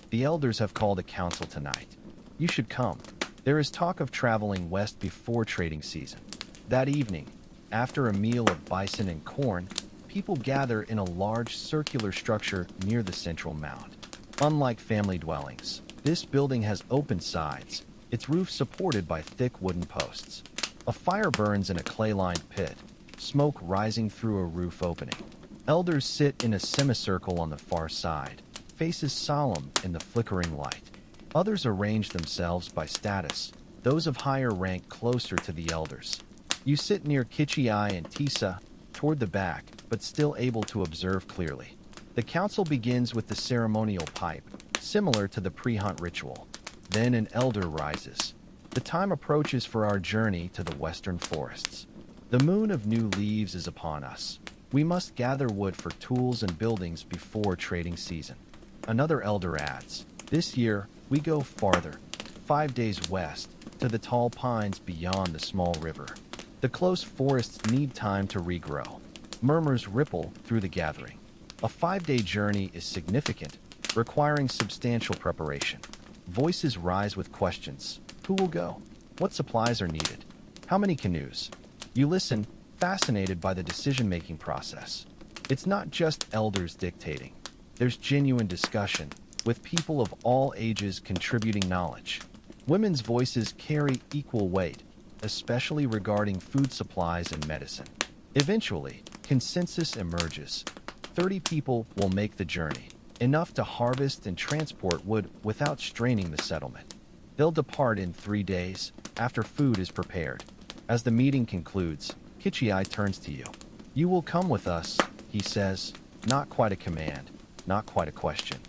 The elders have called a council tonight. You should come. There is talk of traveling west before trading season. That evening, after a meal of bison and corn, people gather in a large circular structure near the central mound. Unlike family dwellings, this building has open sides, its roof supported by thick wooden posts. A fire burns in a clay-lined pit, smoke rising through a roof opening. Elders sit in a semicircle on the far side, faces solemn in the flickering light. Others arrange themselves by status, those of higher rank closer to the elders. You sit near Kichiai and Tisa, toward the back, but still able to observe clearly. The council begins with the ceremonial pipe, similar to the pre-hunt ritual. Then an elder rises. The time approaches for our journey to the western forests. The moon of new leaves is upon us. We must gather wood for tools and buildings before trading season. Another elder adds, this year we go farther, 5 days west, to the tall pines beyond the small river. The close forests need time to regrow. Murmurs ripple through the gathering. A 5-day journey is significant, requiring substantial preparation. Voices rise with questions. Who will go? What supplies are needed? How many canoes? You listen, fascinated by the decision-making process. It's not just elders dictating. There's genuine discussion, with people of all ages contributing knowledge. Women's voices carry equal weight, especially regarding food supplies and medicine. Eventually, consensus emerges. 30 people will make the journey, enough to harvest and transport wood without straining the settlement. They'll depart in 3 days, after food is prepared. As the meeting concludes, Kichi turns to you. You will come with us, he says, not quite a command, not quite a question.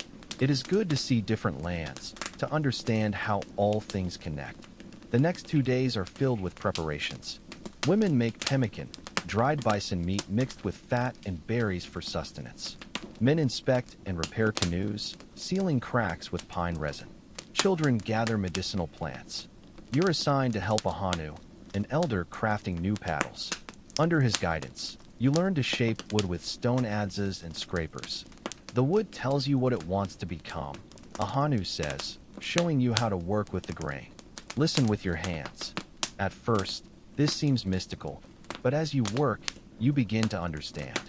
It is good to see different lands, to understand how all things connect. The next 2 days are filled with preparations. Women make pemmican, dried bison meat mixed with fat and berries for sustenance. Men inspect and repair canoes, sealing cracks with pine resin. Children gather medicinal plants. You're assigned to help Ahanu, an elder crafting new paddles. Under his guidance, you learn to shape wood with stone adzes and scrapers. The wood tells you what it wants to become, Ahanu says, showing you how to work with the grain. Listen with your hands. At first, this seems mystical, but as you work, you begin to understand.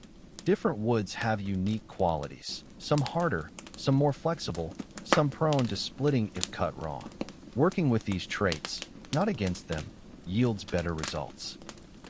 Different woods have unique qualities, some harder, some more flexible, some prone to splitting if cut wrong. Working with these traits, not against them, yields better results.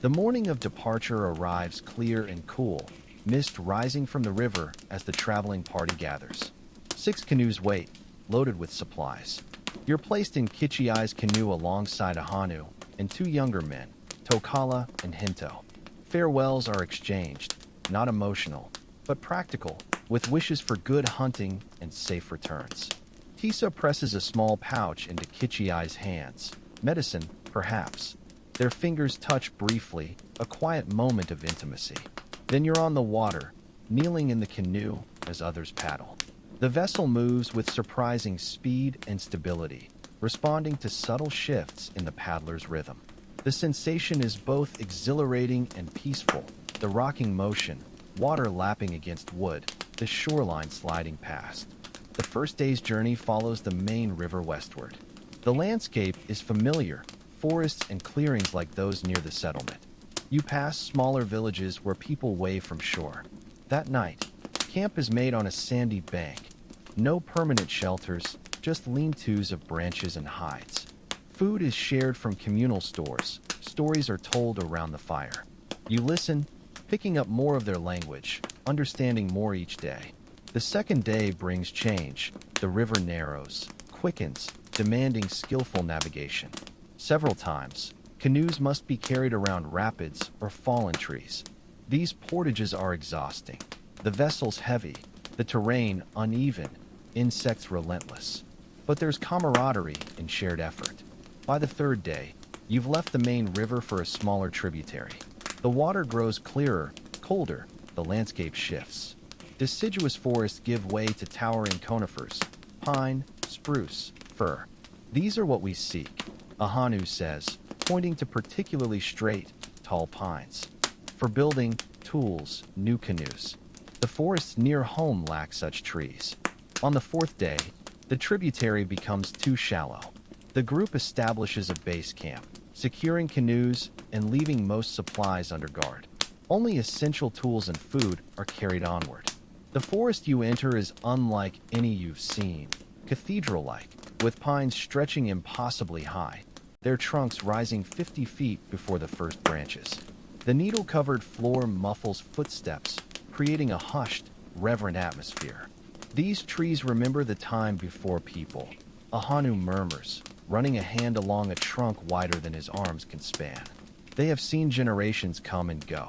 The morning of departure arrives clear and cool, mist rising from the river as the traveling party gathers. 6 canoes wait, loaded with supplies. You're placed in Kichi's canoe alongside Ahanu and 2 younger men, Tokala and Hinto. Farewells are exchanged, not emotional, but practical, with wishes for good hunting and safe returns. Tisa presses a small pouch into Kichi's hands. Medicine, perhaps. Their fingers touch briefly, a quiet moment of intimacy. Then you're on the water, kneeling in the canoe as others paddle. The vessel moves with surprising speed and stability, responding to subtle shifts in the paddler's rhythm. The sensation is both exhilarating and peaceful, the rocking motion, water lapping against wood, the shoreline sliding past. The first day's journey follows the main river westward. The landscape is familiar, forests and clearings like those near the settlement. You pass smaller villages where people wave from shore. That night, camp is made on a sandy bank. No permanent shelters, just lean-tos of branches and hides. Food is shared from communal stores. Stories are told around the fire. You listen, picking up more of their language, understanding more each day. The second day brings change. The river narrows, quickens, demanding skillful navigation. Several times, canoes must be carried around rapids or fallen trees. These portages are exhausting. The vessel's heavy, the terrain uneven, insects relentless. But there's camaraderie in shared effort. By the third day, you've left the main river for a smaller tributary. The water grows clearer, colder, the landscape shifts. Deciduous forests give way to towering conifers, pine, spruce, fir. These are what we seek, Ahanu says, pointing to particularly straight, tall pines. For building, tools, new canoes. The forests near home lack such trees. On the 4th day, the tributary becomes too shallow. The group establishes a base camp, securing canoes and leaving most supplies under guard. Only essential tools and food are carried onward. The forest you enter is unlike any you've seen, cathedral-like, with pines stretching impossibly high, their trunks rising 50 feet before the first branches. The needle-covered floor muffles footsteps, creating a hushed, reverent atmosphere. These trees remember the time before people, Ahanu murmurs, running a hand along a trunk wider than his arms can span. They have seen generations come and go.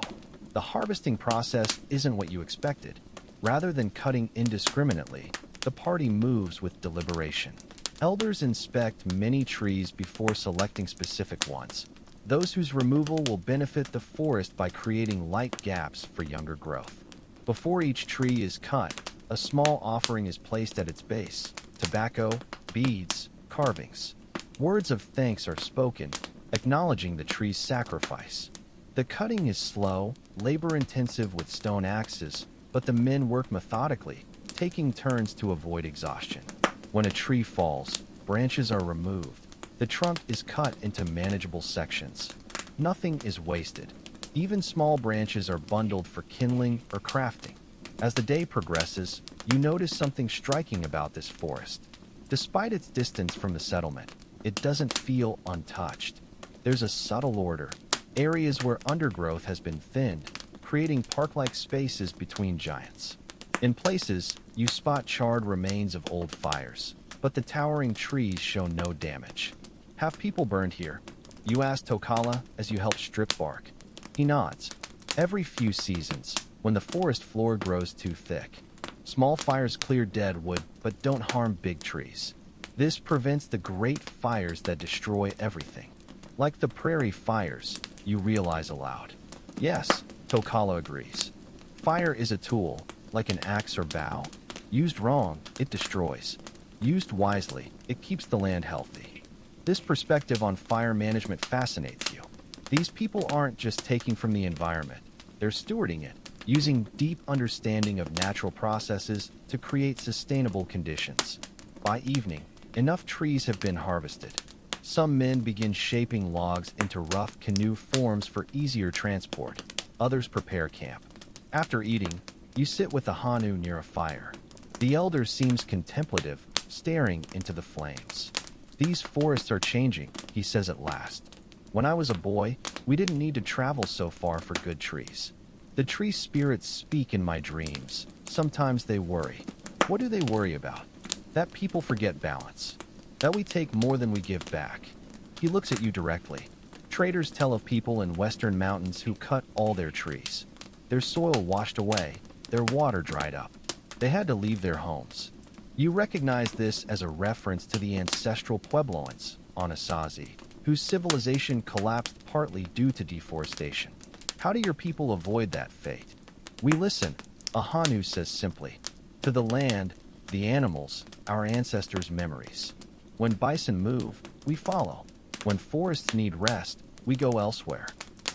The harvesting process isn't what you expected. Rather than cutting indiscriminately, the party moves with deliberation. Elders inspect many trees before selecting specific ones, those whose removal will benefit the forest by creating light gaps for younger growth. Before each tree is cut, a small offering is placed at its base: tobacco, beads, carvings. Words of thanks are spoken, acknowledging the tree's sacrifice. The cutting is slow, labor-intensive with stone axes, but the men work methodically, taking turns to avoid exhaustion. When a tree falls, branches are removed. The trunk is cut into manageable sections. Nothing is wasted. Even small branches are bundled for kindling or crafting. As the day progresses, you notice something striking about this forest. Despite its distance from the settlement, it doesn't feel untouched. There's a subtle order, areas where undergrowth has been thinned, creating park-like spaces between giants. In places, you spot charred remains of old fires, but the towering trees show no damage. Have people burned here? You ask Tokala as you help strip bark. He nods. Every few seasons, when the forest floor grows too thick, small fires clear dead wood but don't harm big trees. This prevents the great fires that destroy everything. Like the prairie fires, you realize aloud. Yes, Tokala agrees. Fire is a tool, like an axe or bow. Used wrong, it destroys. Used wisely, it keeps the land healthy. This perspective on fire management fascinates you. These people aren't just taking from the environment, they're stewarding it, using deep understanding of natural processes to create sustainable conditions. By evening, enough trees have been harvested. Some men begin shaping logs into rough canoe forms for easier transport. Others prepare camp. After eating, you sit with the Hanu near a fire. The elder seems contemplative, staring into the flames. These forests are changing, he says at last. When I was a boy, we didn't need to travel so far for good trees. The tree spirits speak in my dreams. Sometimes they worry. What do they worry about? That people forget balance. That we take more than we give back. He looks at you directly. Traders tell of people in western mountains who cut all their trees. Their soil washed away, their water dried up. They had to leave their homes. You recognize this as a reference to the ancestral Puebloans, Anasazi, whose civilization collapsed partly due to deforestation. How do your people avoid that fate? We listen, Ahanu says simply. To the land, the animals, our ancestors' memories. When bison move, we follow. When forests need rest, we go elsewhere.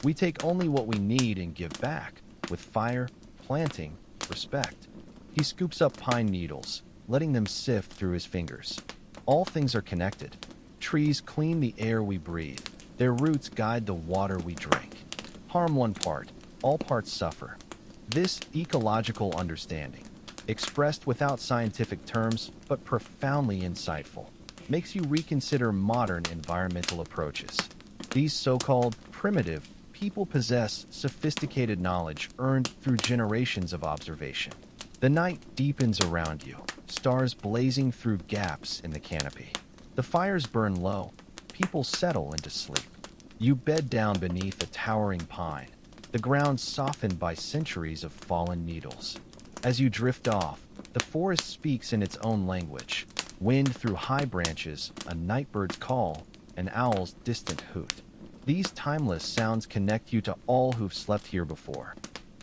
We take only what we need and give back, with fire, planting, respect. He scoops up pine needles, letting them sift through his fingers. All things are connected. Trees clean the air we breathe. Their roots guide the water we drink. Harm one part, all parts suffer. This ecological understanding, expressed without scientific terms but profoundly insightful, makes you reconsider modern environmental approaches. These so-called primitive people possess sophisticated knowledge earned through generations of observation. The night deepens around you, stars blazing through gaps in the canopy. The fires burn low. People settle into sleep. You bed down beneath a towering pine, the ground softened by centuries of fallen needles. As you drift off, the forest speaks in its own language. Wind through high branches, a nightbird's call, an owl's distant hoot. These timeless sounds connect you to all who've slept here before.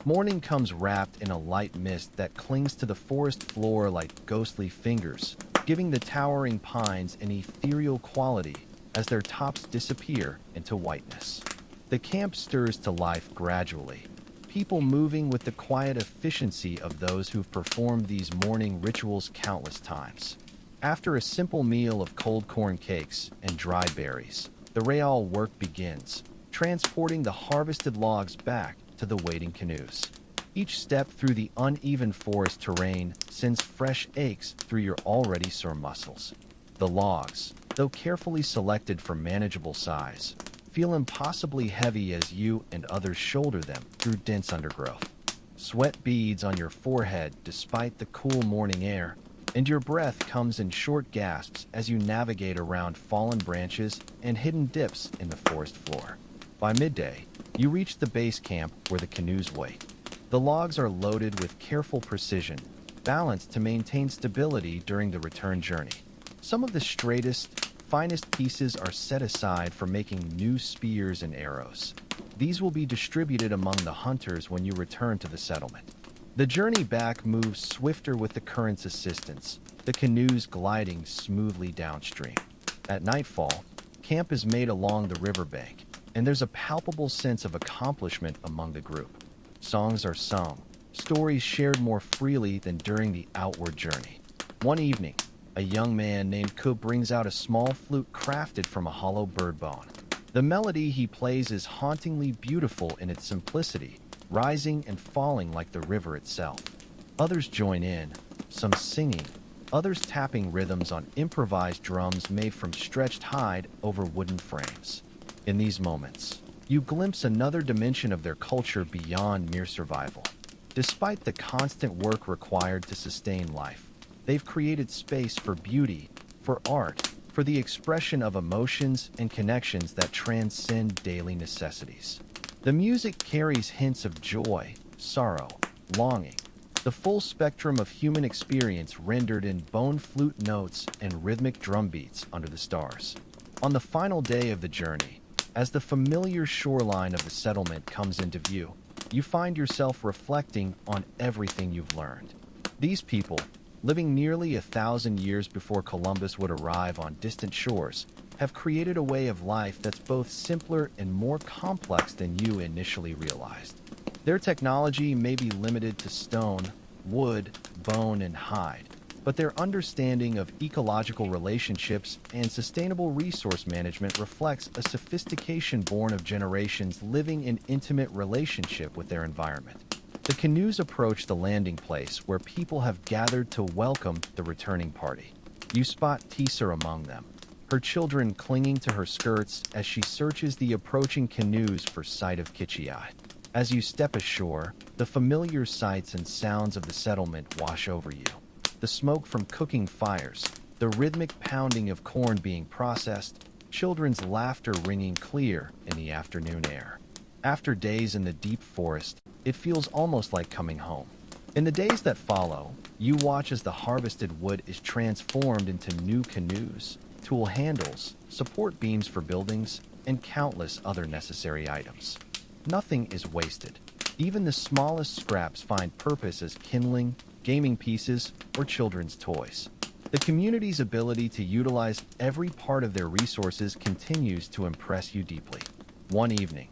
Morning comes wrapped in a light mist that clings to the forest floor like ghostly fingers, giving the towering pines an ethereal quality as their tops disappear into whiteness. The camp stirs to life gradually, people moving with the quiet efficiency of those who've performed these morning rituals countless times. After a simple meal of cold corn cakes and dry berries, the real work begins, transporting the harvested logs back to the waiting canoes. Each step through the uneven forest terrain sends fresh aches through your already sore muscles. The logs, though carefully selected for manageable size, feel impossibly heavy as you and others shoulder them through dense undergrowth. Sweat beads on your forehead despite the cool morning air, and your breath comes in short gasps as you navigate around fallen branches and hidden dips in the forest floor. By midday, you reach the base camp where the canoes wait. The logs are loaded with careful precision, balanced to maintain stability during the return journey. Some of the straightest, finest pieces are set aside for making new spears and arrows. These will be distributed among the hunters when you return to the settlement. The journey back moves swifter with the current's assistance, the canoes gliding smoothly downstream. At nightfall, camp is made along the riverbank, and there's a palpable sense of accomplishment among the group. Songs are sung, stories shared more freely than during the outward journey. One evening, a young man named Kub brings out a small flute crafted from a hollow bird bone. The melody he plays is hauntingly beautiful in its simplicity, rising and falling like the river itself. Others join in, some singing, others tapping rhythms on improvised drums made from stretched hide over wooden frames. In these moments, you glimpse another dimension of their culture beyond mere survival. Despite the constant work required to sustain life, they've created space for beauty, for art, for the expression of emotions and connections that transcend daily necessities. The music carries hints of joy, sorrow, longing, the full spectrum of human experience rendered in bone flute notes and rhythmic drum beats under the stars. On the final day of the journey, as the familiar shoreline of the settlement comes into view, you find yourself reflecting on everything you've learned. These people, living nearly 1,000 years before Columbus would arrive on distant shores, have created a way of life that's both simpler and more complex than you initially realized. Their technology may be limited to stone, wood, bone, and hide, but their understanding of ecological relationships and sustainable resource management reflects a sophistication born of generations living in intimate relationship with their environment. The canoes approach the landing place where people have gathered to welcome the returning party. You spot Tisa among them, her children clinging to her skirts as she searches the approaching canoes for sight of Kitchi. As you step ashore, the familiar sights and sounds of the settlement wash over you. The smoke from cooking fires, the rhythmic pounding of corn being processed, children's laughter ringing clear in the afternoon air. After days in the deep forest, it feels almost like coming home. In the days that follow, you watch as the harvested wood is transformed into new canoes, tool handles, support beams for buildings, and countless other necessary items. Nothing is wasted. Even the smallest scraps find purpose as kindling, gaming pieces, or children's toys. The community's ability to utilize every part of their resources continues to impress you deeply. One evening,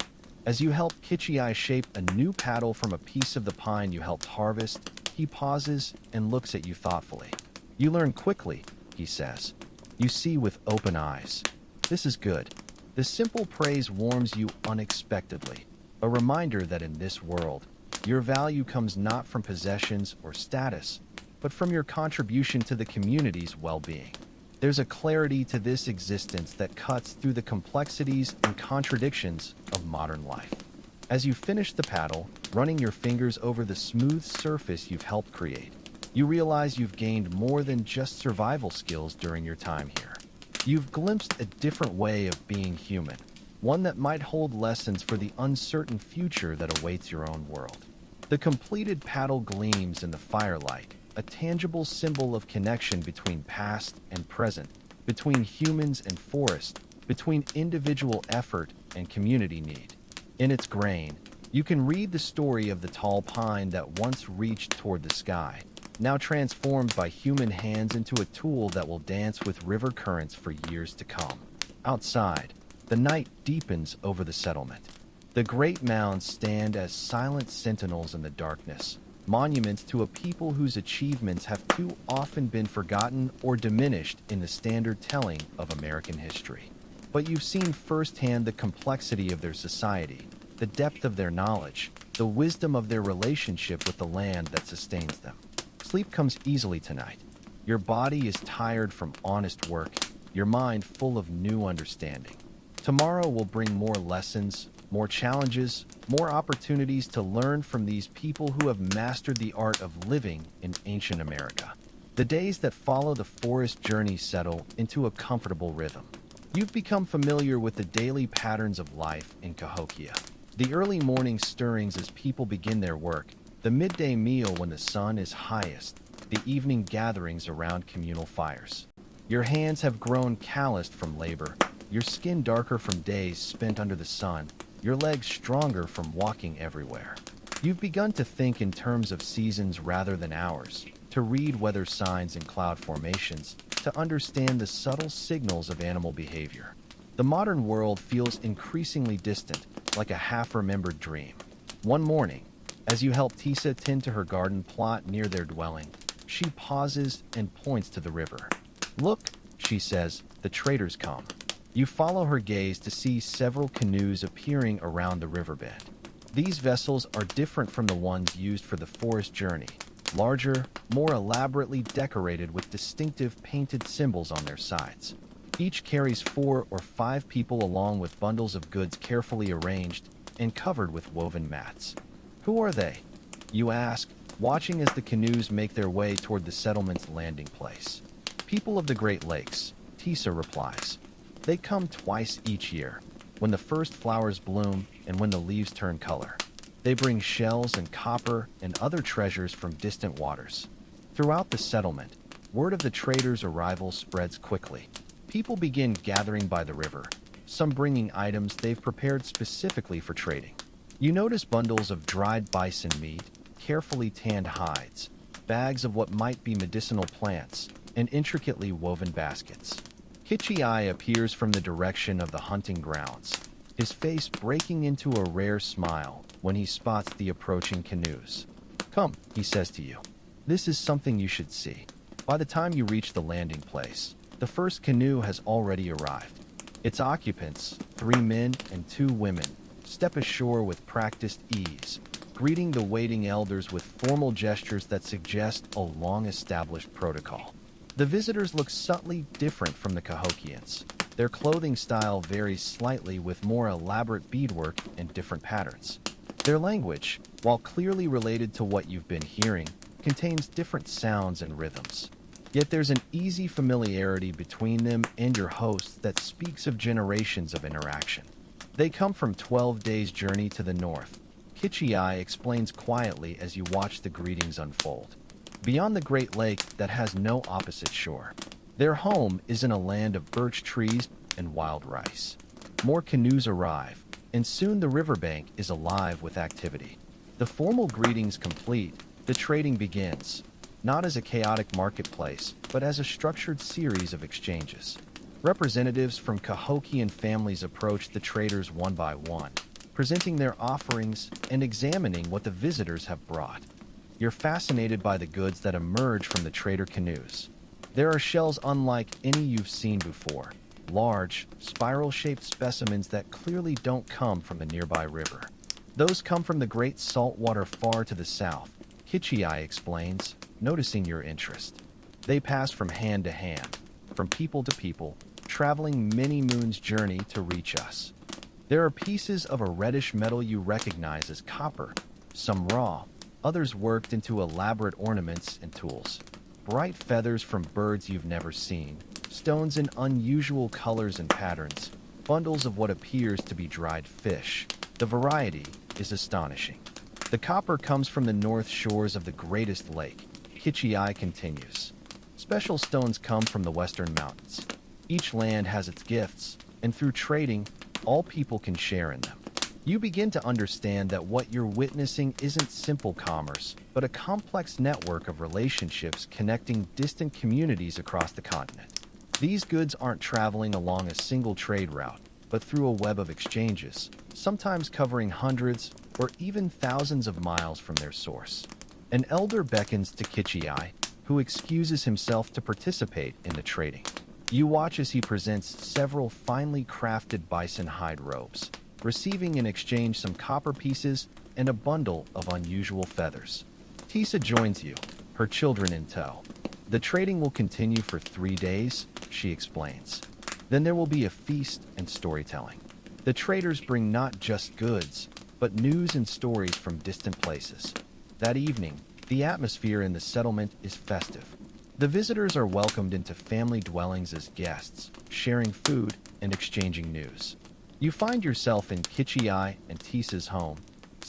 as you help Kitchi shape a new paddle from a piece of the pine you helped harvest, he pauses and looks at you thoughtfully. You learn quickly, he says. You see with open eyes. This is good. The simple praise warms you unexpectedly, a reminder that in this world, your value comes not from possessions or status, but from your contribution to the community's well-being. There's a clarity to this existence that cuts through the complexities and contradictions of modern life. As you finish the paddle, running your fingers over the smooth surface you've helped create, you realize you've gained more than just survival skills during your time here. You've glimpsed a different way of being human, one that might hold lessons for the uncertain future that awaits your own world. The completed paddle gleams in the firelight, a tangible symbol of connection between past and present, between humans and forest, between individual effort and community need. In its grain, you can read the story of the tall pine that once reached toward the sky, now transformed by human hands into a tool that will dance with river currents for years to come. Outside, the night deepens over the settlement. The great mounds stand as silent sentinels in the darkness, monuments to a people whose achievements have too often been forgotten or diminished in the standard telling of American history. But you've seen firsthand the complexity of their society, the depth of their knowledge, the wisdom of their relationship with the land that sustains them. Sleep comes easily tonight. Your body is tired from honest work, your mind full of new understanding. Tomorrow will bring more lessons, more challenges, more opportunities to learn from these people who have mastered the art of living in ancient America. The days that follow the forest journey settle into a comfortable rhythm. You've become familiar with the daily patterns of life in Cahokia. The early morning stirrings as people begin their work, the midday meal when the sun is highest, the evening gatherings around communal fires. Your hands have grown calloused from labor, your skin darker from days spent under the sun, your legs stronger from walking everywhere. You've begun to think in terms of seasons rather than hours, to read weather signs and cloud formations, to understand the subtle signals of animal behavior. The modern world feels increasingly distant, like a half-remembered dream. One morning, as you help Tisa tend to her garden plot near their dwelling, she pauses and points to the river. "Look," she says, "the traders come." You follow her gaze to see several canoes appearing around the riverbed. These vessels are different from the ones used for the forest journey, larger, more elaborately decorated with distinctive painted symbols on their sides. Each carries 4 or 5 people along with bundles of goods carefully arranged and covered with woven mats. "Who are they?" you ask, watching as the canoes make their way toward the settlement's landing place. "People of the Great Lakes," Tisa replies. "They come twice each year, when the first flowers bloom and when the leaves turn color. They bring shells and copper and other treasures from distant waters." Throughout the settlement, word of the traders' arrival spreads quickly. People begin gathering by the river, some bringing items they've prepared specifically for trading. You notice bundles of dried bison meat, carefully tanned hides, bags of what might be medicinal plants, and intricately woven baskets. Kichi appears from the direction of the hunting grounds, his face breaking into a rare smile when he spots the approaching canoes. "Come," he says to you. "This is something you should see." By the time you reach the landing place, the first canoe has already arrived. Its occupants, 3 men and 2 women, step ashore with practiced ease, greeting the waiting elders with formal gestures that suggest a long-established protocol. The visitors look subtly different from the Cahokians. Their clothing style varies slightly with more elaborate beadwork and different patterns. Their language, while clearly related to what you've been hearing, contains different sounds and rhythms. Yet there's an easy familiarity between them and your hosts that speaks of generations of interaction. They come from 12 days' journey to the north, Kichi explains quietly as you watch the greetings unfold. Beyond the Great Lake that has no opposite shore, their home is in a land of birch trees and wild rice. More canoes arrive, and soon the riverbank is alive with activity. The formal greetings complete, the trading begins, not as a chaotic marketplace, but as a structured series of exchanges. Representatives from Cahokian families approach the traders one by one, presenting their offerings and examining what the visitors have brought. You're fascinated by the goods that emerge from the trader canoes. There are shells unlike any you've seen before, large, spiral-shaped specimens that clearly don't come from the nearby river. Those come from the great saltwater far to the south, Kichi explains, noticing your interest. They pass from hand to hand, from people to people, traveling many moons' journey to reach us. There are pieces of a reddish metal you recognize as copper, some raw, others worked into elaborate ornaments and tools. Bright feathers from birds you've never seen, stones in unusual colors and patterns, bundles of what appears to be dried fish. The variety is astonishing. The copper comes from the north shores of the greatest lake, Kichi continues. Special stones come from the western mountains. Each land has its gifts, and through trading, all people can share in them. You begin to understand that what you're witnessing isn't simple commerce, but a complex network of relationships connecting distant communities across the continent. These goods aren't traveling along a single trade route, but through a web of exchanges, sometimes covering hundreds or even thousands of miles from their source. An elder beckons to Kichi, who excuses himself to participate in the trading. You watch as he presents several finely crafted bison hide robes, receiving in exchange some copper pieces and a bundle of unusual feathers. Tisa joins you, her children in tow. The trading will continue for 3 days, she explains. Then there will be a feast and storytelling. The traders bring not just goods, but news and stories from distant places. That evening, the atmosphere in the settlement is festive. The visitors are welcomed into family dwellings as guests, sharing food and exchanging news. You find yourself in Kichi and Tisa's home,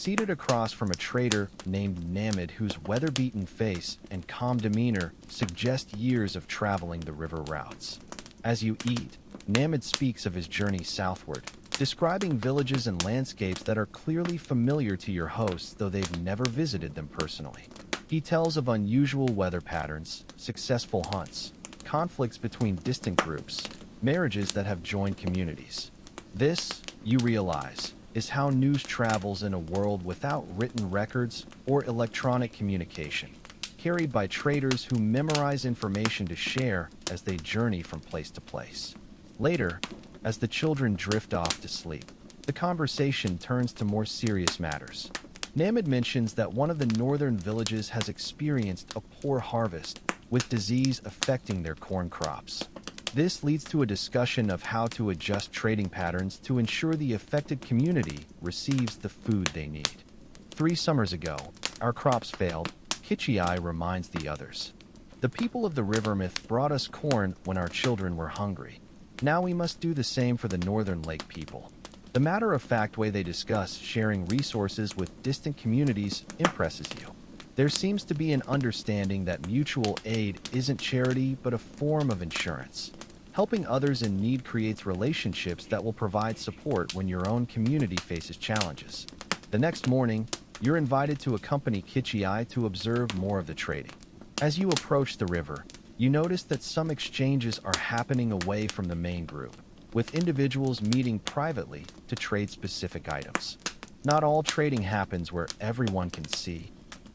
seated across from a trader named Namid whose weather-beaten face and calm demeanor suggest years of traveling the river routes. As you eat, Namid speaks of his journey southward, describing villages and landscapes that are clearly familiar to your hosts though they've never visited them personally. He tells of unusual weather patterns, successful hunts, conflicts between distant groups, marriages that have joined communities. This, you realize, is how news travels in a world without written records or electronic communication, carried by traders who memorize information to share as they journey from place to place. Later, as the children drift off to sleep, the conversation turns to more serious matters. Namid mentions that one of the northern villages has experienced a poor harvest, with disease affecting their corn crops. This leads to a discussion of how to adjust trading patterns to ensure the affected community receives the food they need. 3 summers ago, our crops failed, Kichi reminds the others. The people of the river myth brought us corn when our children were hungry. Now we must do the same for the northern lake people. The matter-of-fact way they discuss sharing resources with distant communities impresses you. There seems to be an understanding that mutual aid isn't charity but a form of insurance. Helping others in need creates relationships that will provide support when your own community faces challenges. The next morning, you're invited to accompany Kichi to observe more of the trading. As you approach the river, you notice that some exchanges are happening away from the main group, with individuals meeting privately to trade specific items. Not all trading happens where everyone can see.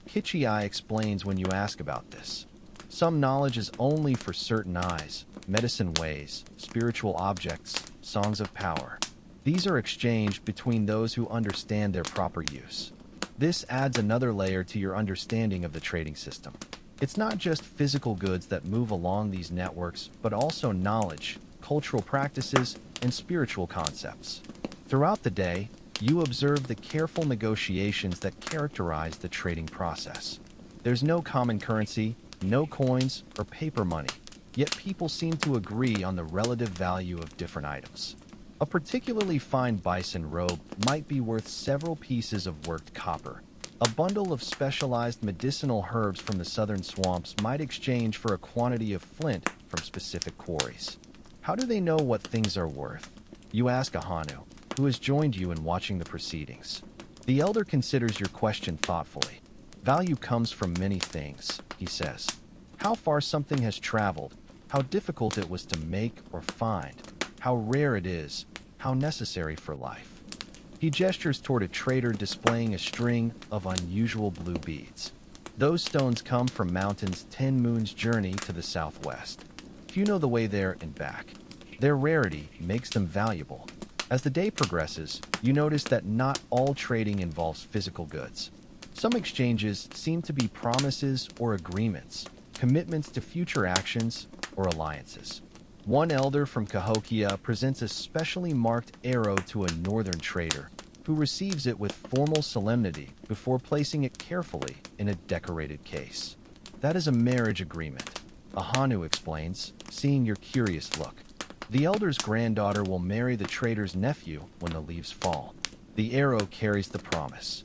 Kichi explains when you ask about this. Some knowledge is only for certain eyes, medicine ways, spiritual objects, songs of power. These are exchanged between those who understand their proper use. This adds another layer to your understanding of the trading system. It's not just physical goods that move along these networks, but also knowledge, cultural practices, and spiritual concepts. Throughout the day, you observe the careful negotiations that characterize the trading process. There's no common currency, no coins, or paper money, yet people seem to agree on the relative value of different items. A particularly fine bison robe might be worth several pieces of worked copper. A bundle of specialized medicinal herbs from the southern swamps might exchange for a quantity of flint from specific quarries. How do they know what things are worth? You ask Ahanu, who has joined you in watching the proceedings. The elder considers your question thoughtfully. Value comes from many things, he says. How far something has traveled, how difficult it was to make or find, how rare it is, how necessary for life. He gestures toward a trader displaying a string of unusual blue beads. Those stones come from mountains 10 moons' journey to the southwest. Few know the way there and back. Their rarity makes them valuable. As the day progresses, you notice that not all trading involves physical goods. Some exchanges seem to be promises or agreements, commitments to future actions or alliances. One elder from Cahokia presents a specially marked arrow to a northern trader, who receives it with formal solemnity before placing it carefully in a decorated case. That is a marriage agreement, Ahanu explains, seeing your curious look. The elder's granddaughter will marry the trader's nephew when the leaves fall. The arrow carries the promise.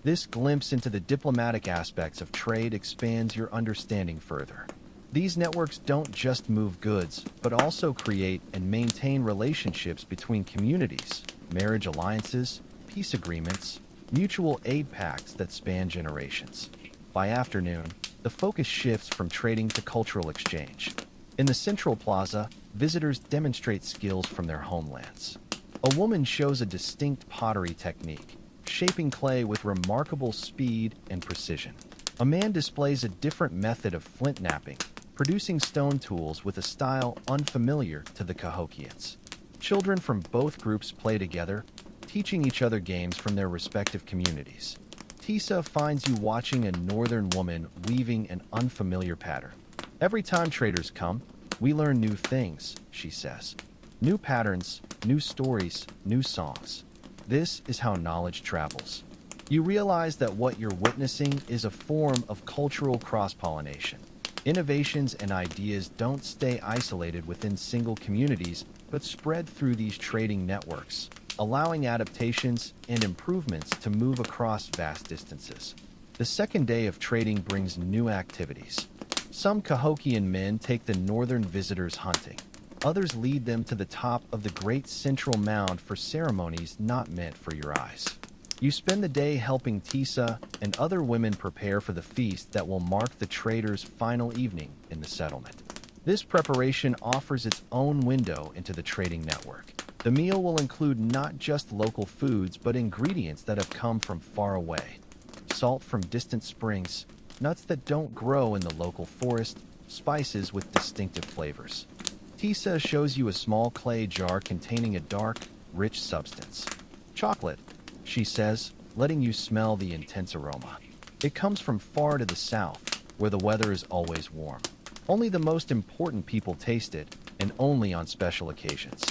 This glimpse into the diplomatic aspects of trade expands your understanding further. These networks don't just move goods, but also create and maintain relationships between communities, marriage alliances, peace agreements, mutual aid pacts that span generations. By afternoon, the focus shifts from trading to cultural exchange. In the central plaza, visitors demonstrate skills from their homelands. A woman shows a distinct pottery technique, shaping clay with remarkable speed and precision. A man displays a different method of flint knapping, producing stone tools with a style unfamiliar to the Cahokians. Children from both groups play together, teaching each other games from their respective communities. Tisa finds you watching a northern woman weaving an unfamiliar pattern. Every time traders come, we learn new things, she says. New patterns, new stories, new songs. This is how knowledge travels. You realize that what you're witnessing is a form of cultural cross-pollination. Innovations and ideas don't stay isolated within single communities, but spread through these trading networks, allowing adaptations and improvements to move across vast distances. The second day of trading brings new activities. Some Cahokian men take the northern visitors hunting. Others lead them to the top of the great central mound for ceremonies not meant for your eyes. You spend the day helping Tisa and other women prepare for the feast that will mark the traders' final evening in the settlement. This preparation offers its own window into the trading network. The meal will include not just local foods, but ingredients that have come from far away. Salt from distant springs, nuts that don't grow in the local forest, spices with distinctive flavors. Tisa shows you a small clay jar containing a dark, rich substance. Chocolate, she says, letting you smell the intense aroma. It comes from far to the south, where the weather is always warm. Only the most important people taste it, and only on special occasions.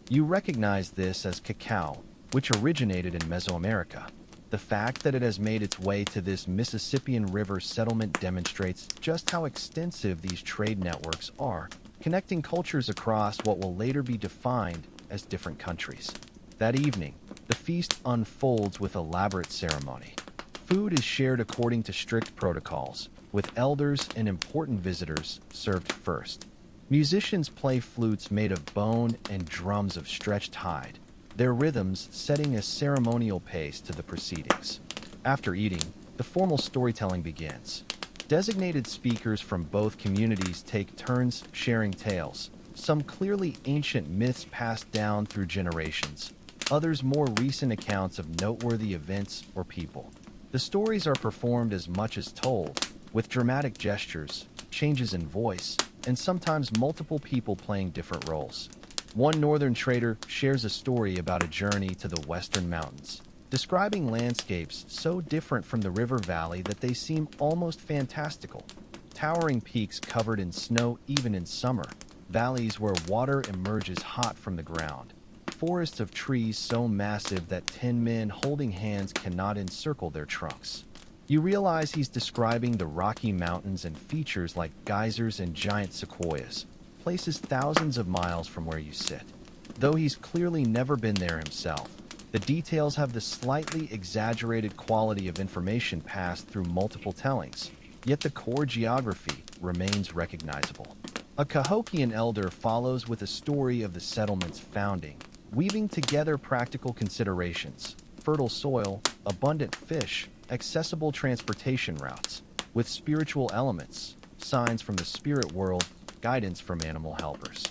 You recognize this as cacao, which originated in Mesoamerica. The fact that it has made its way to this Mississippian River settlement demonstrates just how extensive these trade networks are, connecting cultures across what will later be defined as different countries. That evening, the feast unfolds with elaborate ceremony. Food is shared according to strict protocols, with elders and important visitors served first. Musicians play flutes made of bone and drums of stretched hide, their rhythms setting a ceremonial pace to the proceedings. After eating, the formal storytelling begins. Designated speakers from both communities take turns sharing tales, some clearly ancient myths passed down through generations, others more recent accounts of noteworthy events or people. The stories are performed as much as told, with dramatic gestures, changes in voice, and sometimes multiple people playing different roles. One northern trader shares a story about a journey to the western mountains, describing landscapes so different from the river valley that they seem almost fantastical. Towering peaks covered in snow even in summer, valleys where water emerges hot from the ground, forests of trees so massive that 10 men holding hands cannot encircle their trunks. You realize he's describing the Rocky Mountains and features like geysers and giant sequoias, places thousands of miles from where you sit. Though he's clearly never been there himself, the details have the slightly exaggerated quality of information passed through multiple tellings, yet the core geography remains recognizable. A Cahokian elder follows with a story of the settlement's founding, weaving together practical considerations: fertile soil, abundant fish, accessible transportation routes, with spiritual elements, signs from the spirit world, guidance from animal helpers.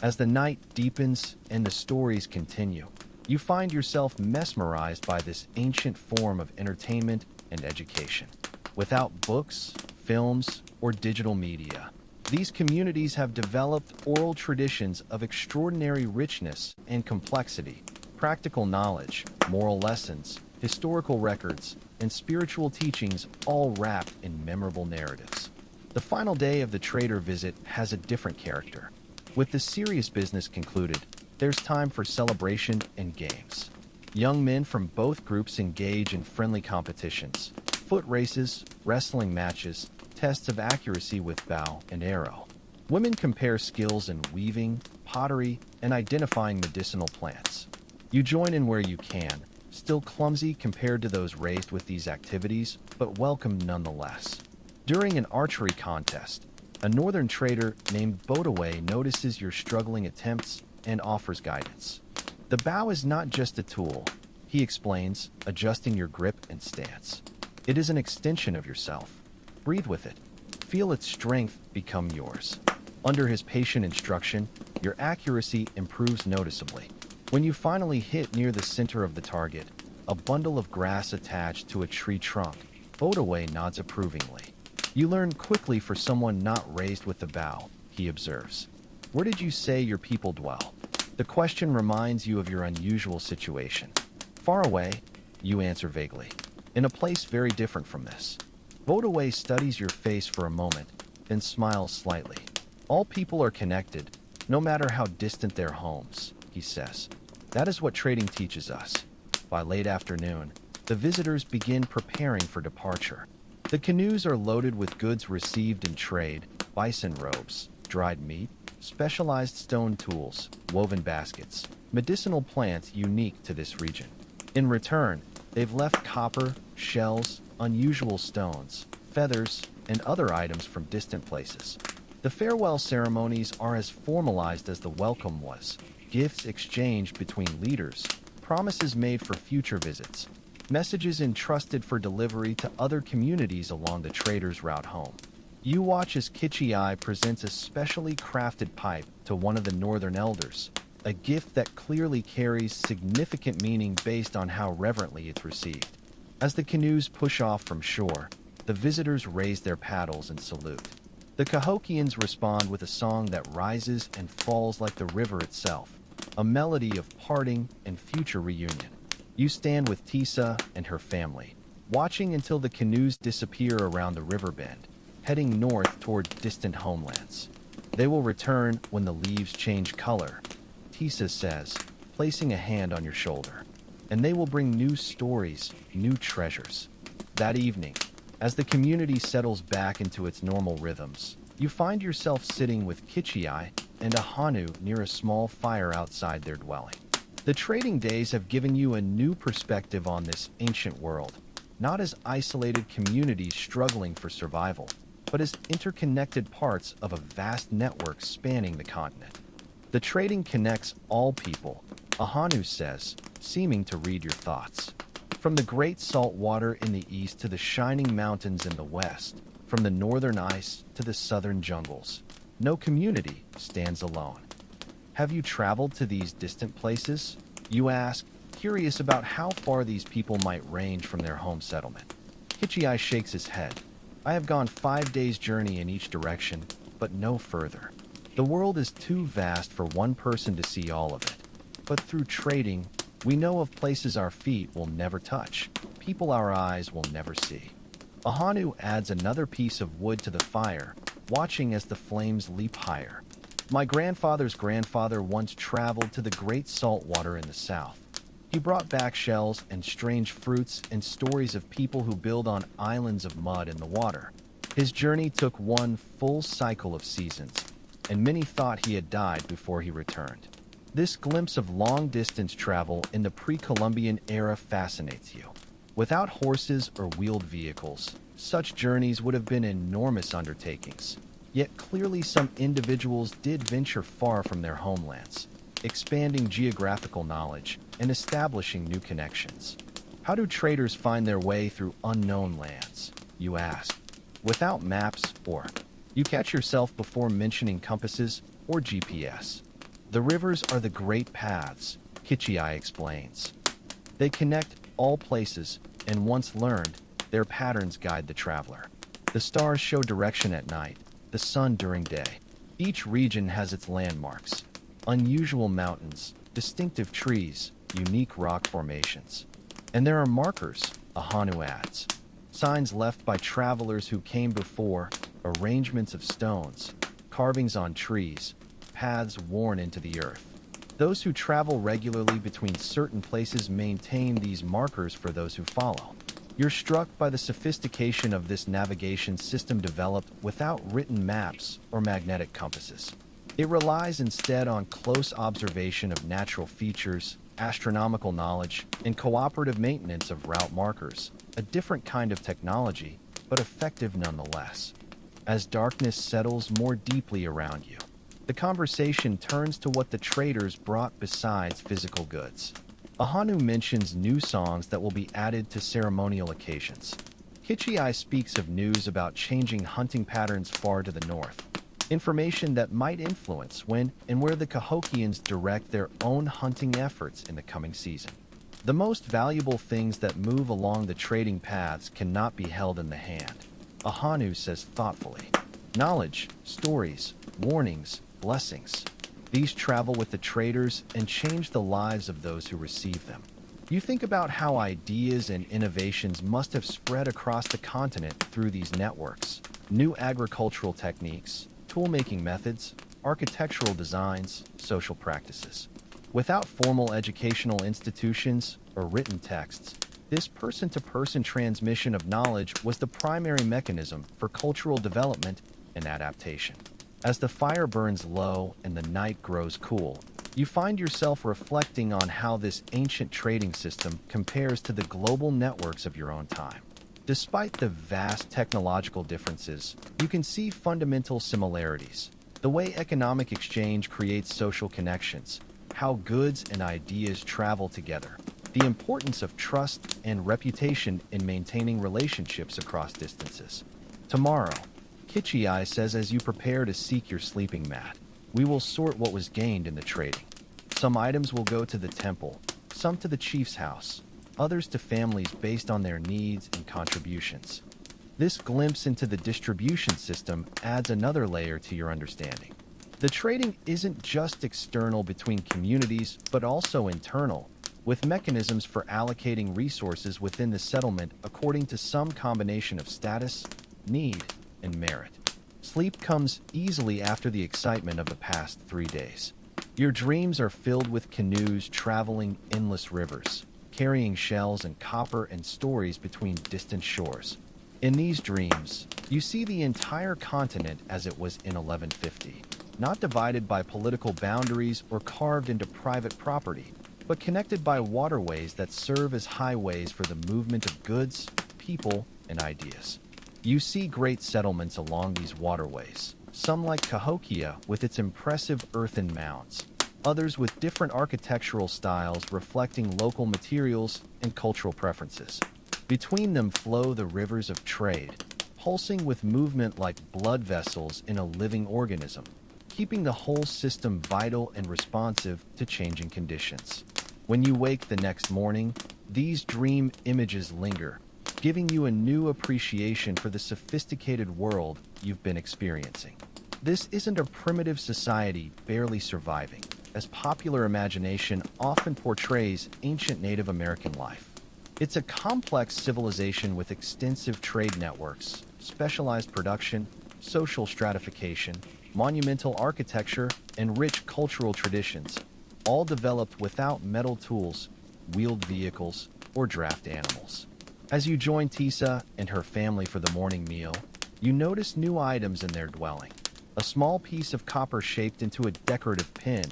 As the night deepens and the stories continue, you find yourself mesmerized by this ancient form of entertainment and education. Without books, films, or digital media, these communities have developed oral traditions of extraordinary richness and complexity, practical knowledge, moral lessons, historical records, and spiritual teachings, all wrapped in memorable narratives. The final day of the trader visit has a different character. With the serious business concluded, there's time for celebration and games. Young men from both groups engage in friendly competitions, foot races, wrestling matches, tests of accuracy with bow and arrow. Women compare skills in weaving, pottery, and identifying medicinal plants. You join in where you can, still clumsy compared to those raised with these activities, but welcome nonetheless. During an archery contest, a northern trader named Bodaway notices your struggling attempts and offers guidance. The bow is not just a tool, he explains, adjusting your grip and stance. It is an extension of yourself. Breathe with it. Feel its strength become yours. Under his patient instruction, your accuracy improves noticeably. When you finally hit near the center of the target, a bundle of grass attached to a tree trunk, Bodaway nods approvingly. You learn quickly for someone not raised with the bow, he observes. Where did you say your people dwell? The question reminds you of your unusual situation. Far away, you answer vaguely. In a place very different from this. Bodaway studies your face for a moment, then smiles slightly. All people are connected, no matter how distant their homes, he says. That is what trading teaches us. By late afternoon, the visitors begin preparing for departure. The canoes are loaded with goods received in trade: bison robes, dried meat, specialized stone tools, woven baskets. medicinal plants unique to this region. In return, they've left copper, shells, unusual stones, feathers, and other items from distant places. The farewell ceremonies are as formalized as the welcome was, gifts exchanged between leaders, promises made for future visits, messages entrusted for delivery to other communities along the trader's route home. You watch as Kitchi presents a specially crafted pipe to one of the northern elders, a gift that clearly carries significant meaning based on how reverently it's received. As the canoes push off from shore, the visitors raise their paddles and salute. The Cahokians respond with a song that rises and falls like the river itself, a melody of parting and future reunion. You stand with Tisa and her family, watching until the canoes disappear around the river bend, heading north toward distant homelands. They will return when the leaves change color, Tisa says, placing a hand on your shoulder. And they will bring new stories, new treasures. That evening, as the community settles back into its normal rhythms, you find yourself sitting with Kitchi and Ahanu near a small fire outside their dwelling. The trading days have given you a new perspective on this ancient world, not as isolated communities struggling for survival, but as interconnected parts of a vast network spanning the continent. The trading connects all people, Ahanu says, seeming to read your thoughts. From the great salt water in the east to the shining mountains in the west, from the northern ice to the southern jungles, no community stands alone. Have you traveled to these distant places? You ask, curious about how far these people might range from their home settlement. Kitchi shakes his head. I have gone 5 days' journey in each direction, but no further. The world is too vast for one person to see all of it. But through trading, we know of places our feet will never touch, people our eyes will never see. Ahanu adds another piece of wood to the fire, watching as the flames leap higher. My grandfather's grandfather once traveled to the great salt water in the south. He brought back shells and strange fruits and stories of people who build on islands of mud in the water. His journey took one full cycle of seasons, and many thought he had died before he returned. This glimpse of long-distance travel in the pre-Columbian era fascinates you. Without horses or wheeled vehicles, such journeys would have been enormous undertakings. Yet clearly some individuals did venture far from their homelands, expanding geographical knowledge and establishing new connections. How do traders find their way through unknown lands, you ask? Without maps, or you catch yourself before mentioning compasses or GPS. The rivers are the great paths, Kitchi explains. They connect all places, and once learned, their patterns guide the traveler. The stars show direction at night, the sun during day. Each region has its landmarks, unusual mountains, distinctive trees, unique rock formations. And there are markers, Ahanu adds, signs left by travelers who came before, arrangements of stones, carvings on trees, paths worn into the earth. Those who travel regularly between certain places maintain these markers for those who follow. You're struck by the sophistication of this navigation system developed without written maps or magnetic compasses. It relies instead on close observation of natural features, astronomical knowledge, and cooperative maintenance of route markers, a different kind of technology, but effective nonetheless. As darkness settles more deeply around you, the conversation turns to what the traders brought besides physical goods. Ahanu mentions new songs that will be added to ceremonial occasions. Kitchi speaks of news about changing hunting patterns far to the north, information that might influence when and where the Cahokians direct their own hunting efforts in the coming season. The most valuable things that move along the trading paths cannot be held in the hand, Ahanu says thoughtfully. Knowledge, stories, warnings, blessings. These travel with the traders and change the lives of those who receive them. You think about how ideas and innovations must have spread across the continent through these networks. New agricultural techniques, tool-making methods, architectural designs, social practices. Without formal educational institutions or written texts, this person-to-person transmission of knowledge was the primary mechanism for cultural development and adaptation. As the fire burns low and the night grows cool, You find yourself reflecting on how this ancient trading system compares to the global networks of your own time. Despite the vast technological differences, you can see fundamental similarities. The way economic exchange creates social connections, how goods and ideas travel together, the importance of trust and reputation in maintaining relationships across distances. Tomorrow, Kichi says, as you prepare to seek your sleeping mat, we will sort what was gained in the trading. Some items will go to the temple, some to the chief's house, others to families based on their needs and contributions. This glimpse into the distribution system adds another layer to your understanding. The trading isn't just external between communities, but also internal, with mechanisms for allocating resources within the settlement according to some combination of status, need, and merit. Sleep comes easily after the excitement of the past 3 days. Your dreams are filled with canoes traveling endless rivers, carrying shells and copper and stories between distant shores. In these dreams, you see the entire continent as it was in 1150, not divided by political boundaries or carved into private property, but connected by waterways that serve as highways for the movement of goods, people, and ideas. You see great settlements along these waterways, some like Cahokia with its impressive earthen mounds, others with different architectural styles reflecting local materials and cultural preferences. Between them flow the rivers of trade, pulsing with movement like blood vessels in a living organism, keeping the whole system vital and responsive to changing conditions. When you wake the next morning, these dream images linger, giving you a new appreciation for the sophisticated world you've been experiencing. This isn't a primitive society barely surviving, as popular imagination often portrays ancient Native American life. It's a complex civilization with extensive trade networks, specialized production, social stratification, monumental architecture, and rich cultural traditions, all developed without metal tools, wheeled vehicles, or draft animals. As you join Tisa and her family for the morning meal, you notice new items in their dwelling. A small piece of copper shaped into a decorative pin,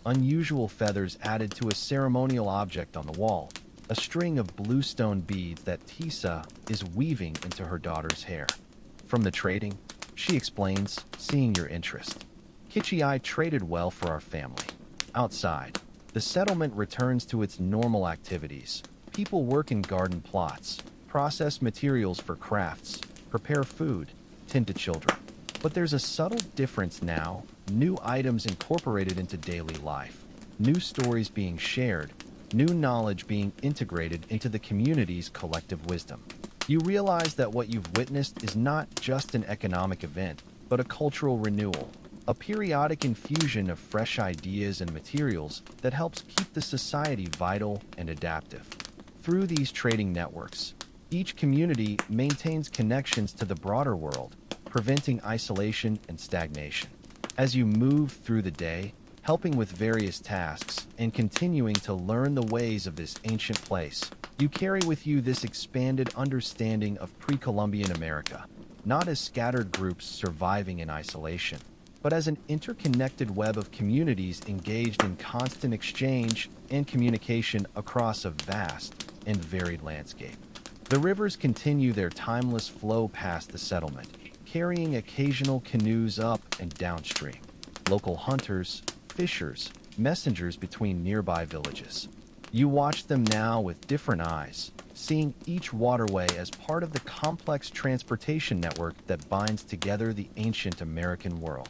unusual feathers added to a ceremonial object on the wall, a string of bluestone beads that Tisa is weaving into her daughter's hair. From the trading, she explains, seeing your interest. Kichi traded well for our family. Outside, the settlement returns to its normal activities. People work in garden plots, process materials for crafts, prepare food, tend to children. But there's a subtle difference now, new items incorporated into daily life, new stories being shared, new knowledge being integrated into the community's collective wisdom. You realize that what you've witnessed is not just an economic event, but a cultural renewal, a periodic infusion of fresh ideas and materials that helps keep the society vital and adaptive. Through these trading networks, each community maintains connections to the broader world, preventing isolation and stagnation. As you move through the day, helping with various tasks, and continuing to learn the ways of this ancient place, you carry with you this expanded understanding of pre-Columbian America, not as scattered groups surviving in isolation, but as an interconnected web of communities engaged in constant exchange and communication across a vast and varied landscape. The rivers continue their timeless flow past the settlement, carrying occasional canoes up and downstream. Local hunters, fishers, messengers between nearby villages. You watch them now with different eyes, seeing each waterway as part of the complex transportation network that binds together the ancient American world.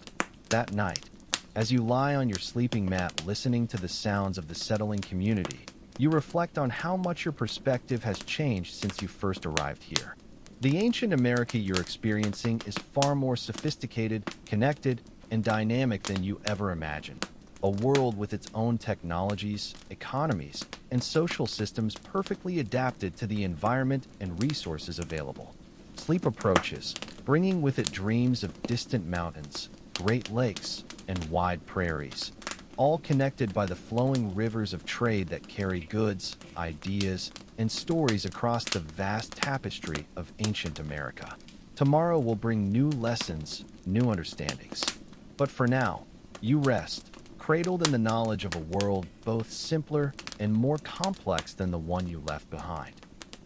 That night, as you lie on your sleeping mat listening to the sounds of the settling community, you reflect on how much your perspective has changed since you first arrived here. The ancient America you're experiencing is far more sophisticated, connected, and dynamic than you ever imagined. A world with its own technologies, economies, and social systems perfectly adapted to the environment and resources available. Sleep approaches, bringing with it dreams of distant mountains, great lakes, and wide prairies, all connected by the flowing rivers of trade that carry goods, ideas, and stories across the vast tapestry of ancient America. Tomorrow will bring new lessons, new understandings. But for now, you rest, cradled in the knowledge of a world both simpler and more complex than the one you left behind.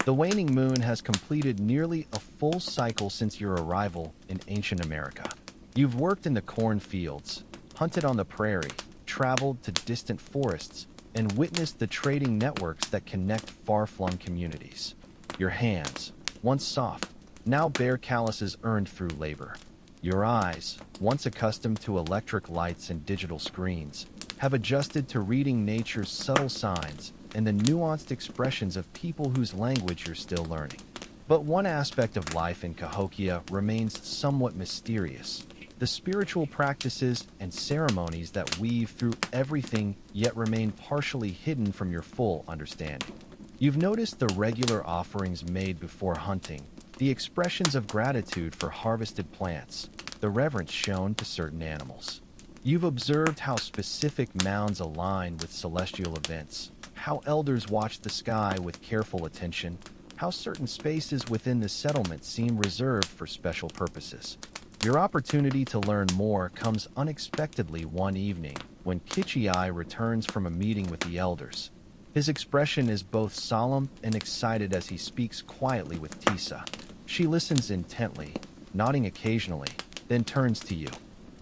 The waning moon has completed nearly a full cycle since your arrival in ancient America. You've worked in the cornfields, hunted on the prairie, traveled to distant forests, and witnessed the trading networks that connect far-flung communities. Your hands, once soft, now bear calluses earned through labor. Your eyes, once accustomed to electric lights and digital screens, have adjusted to reading nature's subtle signs and the nuanced expressions of people whose language you're still learning. But one aspect of life in Cahokia remains somewhat mysterious: the spiritual practices and ceremonies that weave through everything yet remain partially hidden from your full understanding. You've noticed the regular offerings made before hunting, the expressions of gratitude for harvested plants, the reverence shown to certain animals. You've observed how specific mounds align with celestial events, how elders watch the sky with careful attention, how certain spaces within the settlement seem reserved for special purposes. Your opportunity to learn more comes unexpectedly one evening when Kichi returns from a meeting with the elders. His expression is both solemn and excited as he speaks quietly with Tisa. She listens intently, nodding occasionally, then turns to you.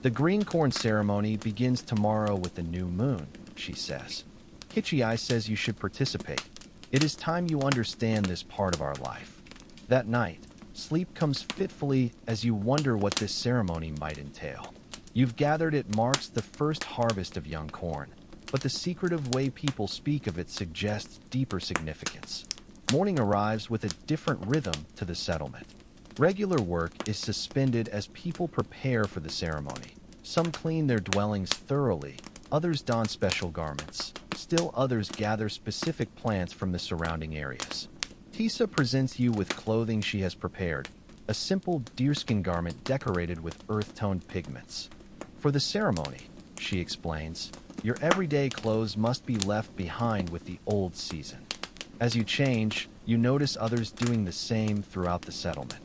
"The green corn ceremony begins tomorrow with the new moon," she says. "Kichi says you should participate. It is time you understand this part of our life." That night, sleep comes fitfully as you wonder what this ceremony might entail. You've gathered it marks the first harvest of young corn, but the secretive way people speak of it suggests deeper significance. Morning arrives with a different rhythm to the settlement. Regular work is suspended as people prepare for the ceremony. Some clean their dwellings thoroughly, others don special garments. Still others gather specific plants from the surrounding areas. Tisa presents you with clothing she has prepared, a simple deerskin garment decorated with earth-toned pigments. "For the ceremony," she explains, "your everyday clothes must be left behind with the old season." As you change, you notice others doing the same throughout the settlement.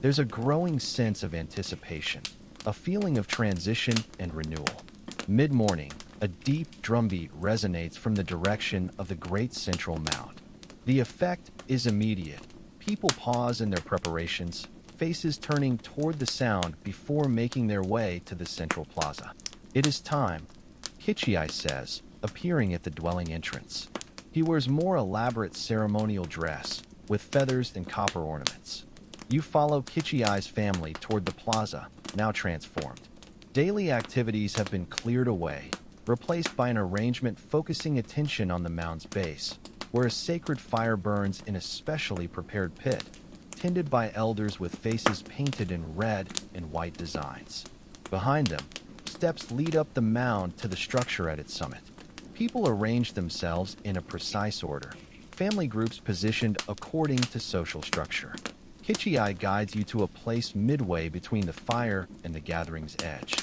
There's a growing sense of anticipation, a feeling of transition and renewal. Mid-morning, a deep drumbeat resonates from the direction of the great central mound. The effect is immediate. People pause in their preparations, faces turning toward the sound before making their way to the central plaza. "It is time," Kichi says, appearing at the dwelling entrance. He wears more elaborate ceremonial dress, with feathers and copper ornaments. You follow Kichi's family toward the plaza, now transformed. Daily activities have been cleared away, replaced by an arrangement focusing attention on the mound's base, where a sacred fire burns in a specially prepared pit, tended by elders with faces painted in red and white designs. Behind them, steps lead up the mound to the structure at its summit. People arrange themselves in a precise order, family groups positioned according to social structure. Kichi guides you to a place midway between the fire and the gathering's edge.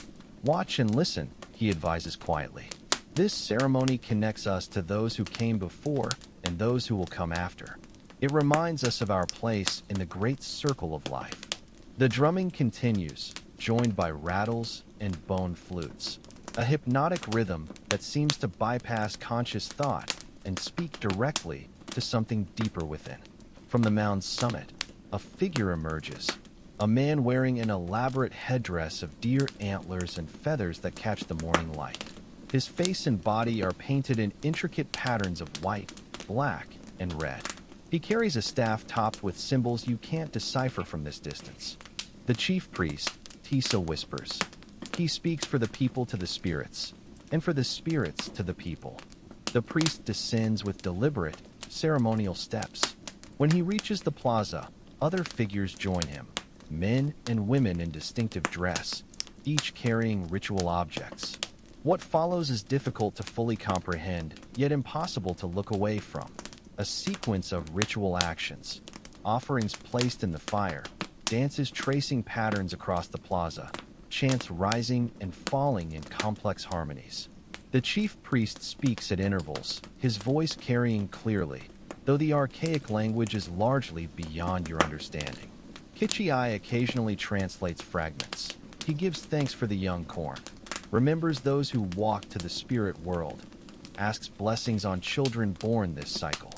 "Watch and listen," he advises quietly. "This ceremony connects us to those who came before and those who will come after. It reminds us of our place in the great circle of life." The drumming continues, joined by rattles and bone flutes, a hypnotic rhythm that seems to bypass conscious thought and speak directly to something deeper within. From the mound's summit, a figure emerges, a man wearing an elaborate headdress of deer antlers and feathers that catch the morning light. His face and body are painted in intricate patterns of white, black, and red. He carries a staff topped with symbols you can't decipher from this distance. "The chief priest," Tisa whispers. "He speaks for the people to the spirits, and for the spirits to the people." The priest descends with deliberate, ceremonial steps. When he reaches the plaza, other figures join him, men and women in distinctive dress, each carrying ritual objects. What follows is difficult to fully comprehend, yet impossible to look away from. A sequence of ritual actions, offerings placed in the fire, dances tracing patterns across the plaza, chants rising and falling in complex harmonies. The chief priest speaks at intervals, his voice carrying clearly, though the archaic language is largely beyond your understanding. Kichi occasionally translates fragments. He gives thanks for the young corn, remembers those who walk to the spirit world, asks blessings on children born this cycle.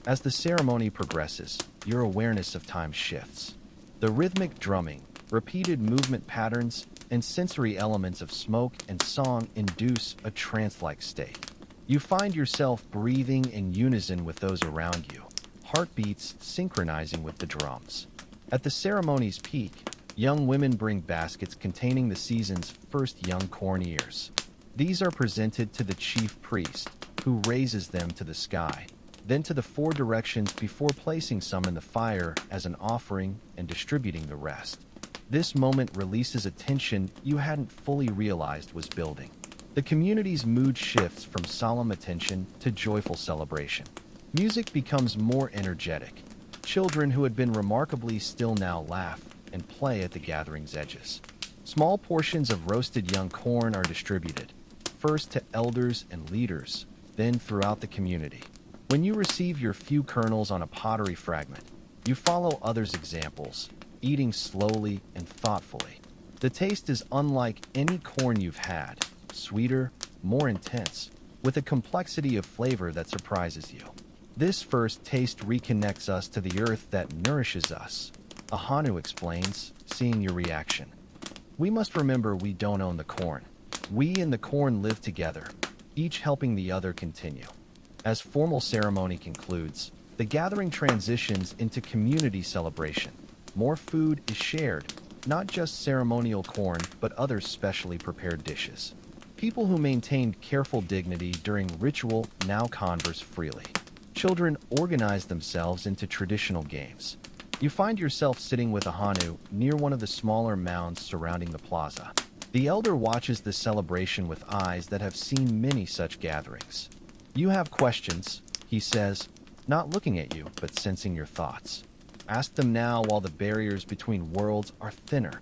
As the ceremony progresses, your awareness of time shifts. The rhythmic drumming, repeated movement patterns, and sensory elements of smoke and song induce a trance-like state. You find yourself breathing in unison with those around you, heartbeats synchronizing with the drums. At the ceremony's peak, young women bring baskets containing the season's first young corn ears. These are presented to the chief priest, who raises them to the sky, then to the four directions before placing some in the fire as an offering and distributing the rest. This moment releases a tension you hadn't fully realized was building. The community's mood shifts from solemn attention to joyful celebration. Music becomes more energetic. Children who had been remarkably still now laugh and play at the gathering's edges. Small portions of roasted young corn are distributed, first to elders and leaders, then throughout the community. When you receive your few kernels on a pottery fragment, you follow others' examples, eating slowly and thoughtfully. The taste is unlike any corn you've had, sweeter, more intense, with a complexity of flavor that surprises you. This first taste reconnects us to the earth that nourishes us, Ahanu explains, seeing your reaction. We must remember we don't own the corn. We and the corn live together, each helping the other continue. As formal ceremony concludes, the gathering transitions into community celebration. More food is shared, not just ceremonial corn, but other specially prepared dishes. People who maintained careful dignity during ritual now converse freely. Children organize themselves into traditional games. You find yourself sitting with Ahanu near one of the smaller mounds surrounding the plaza. The elder watches the celebration with eyes that have seen many such gatherings. You have questions, he says, not looking at you, but sensing your thoughts. Ask them now while the barriers between worlds are thinner.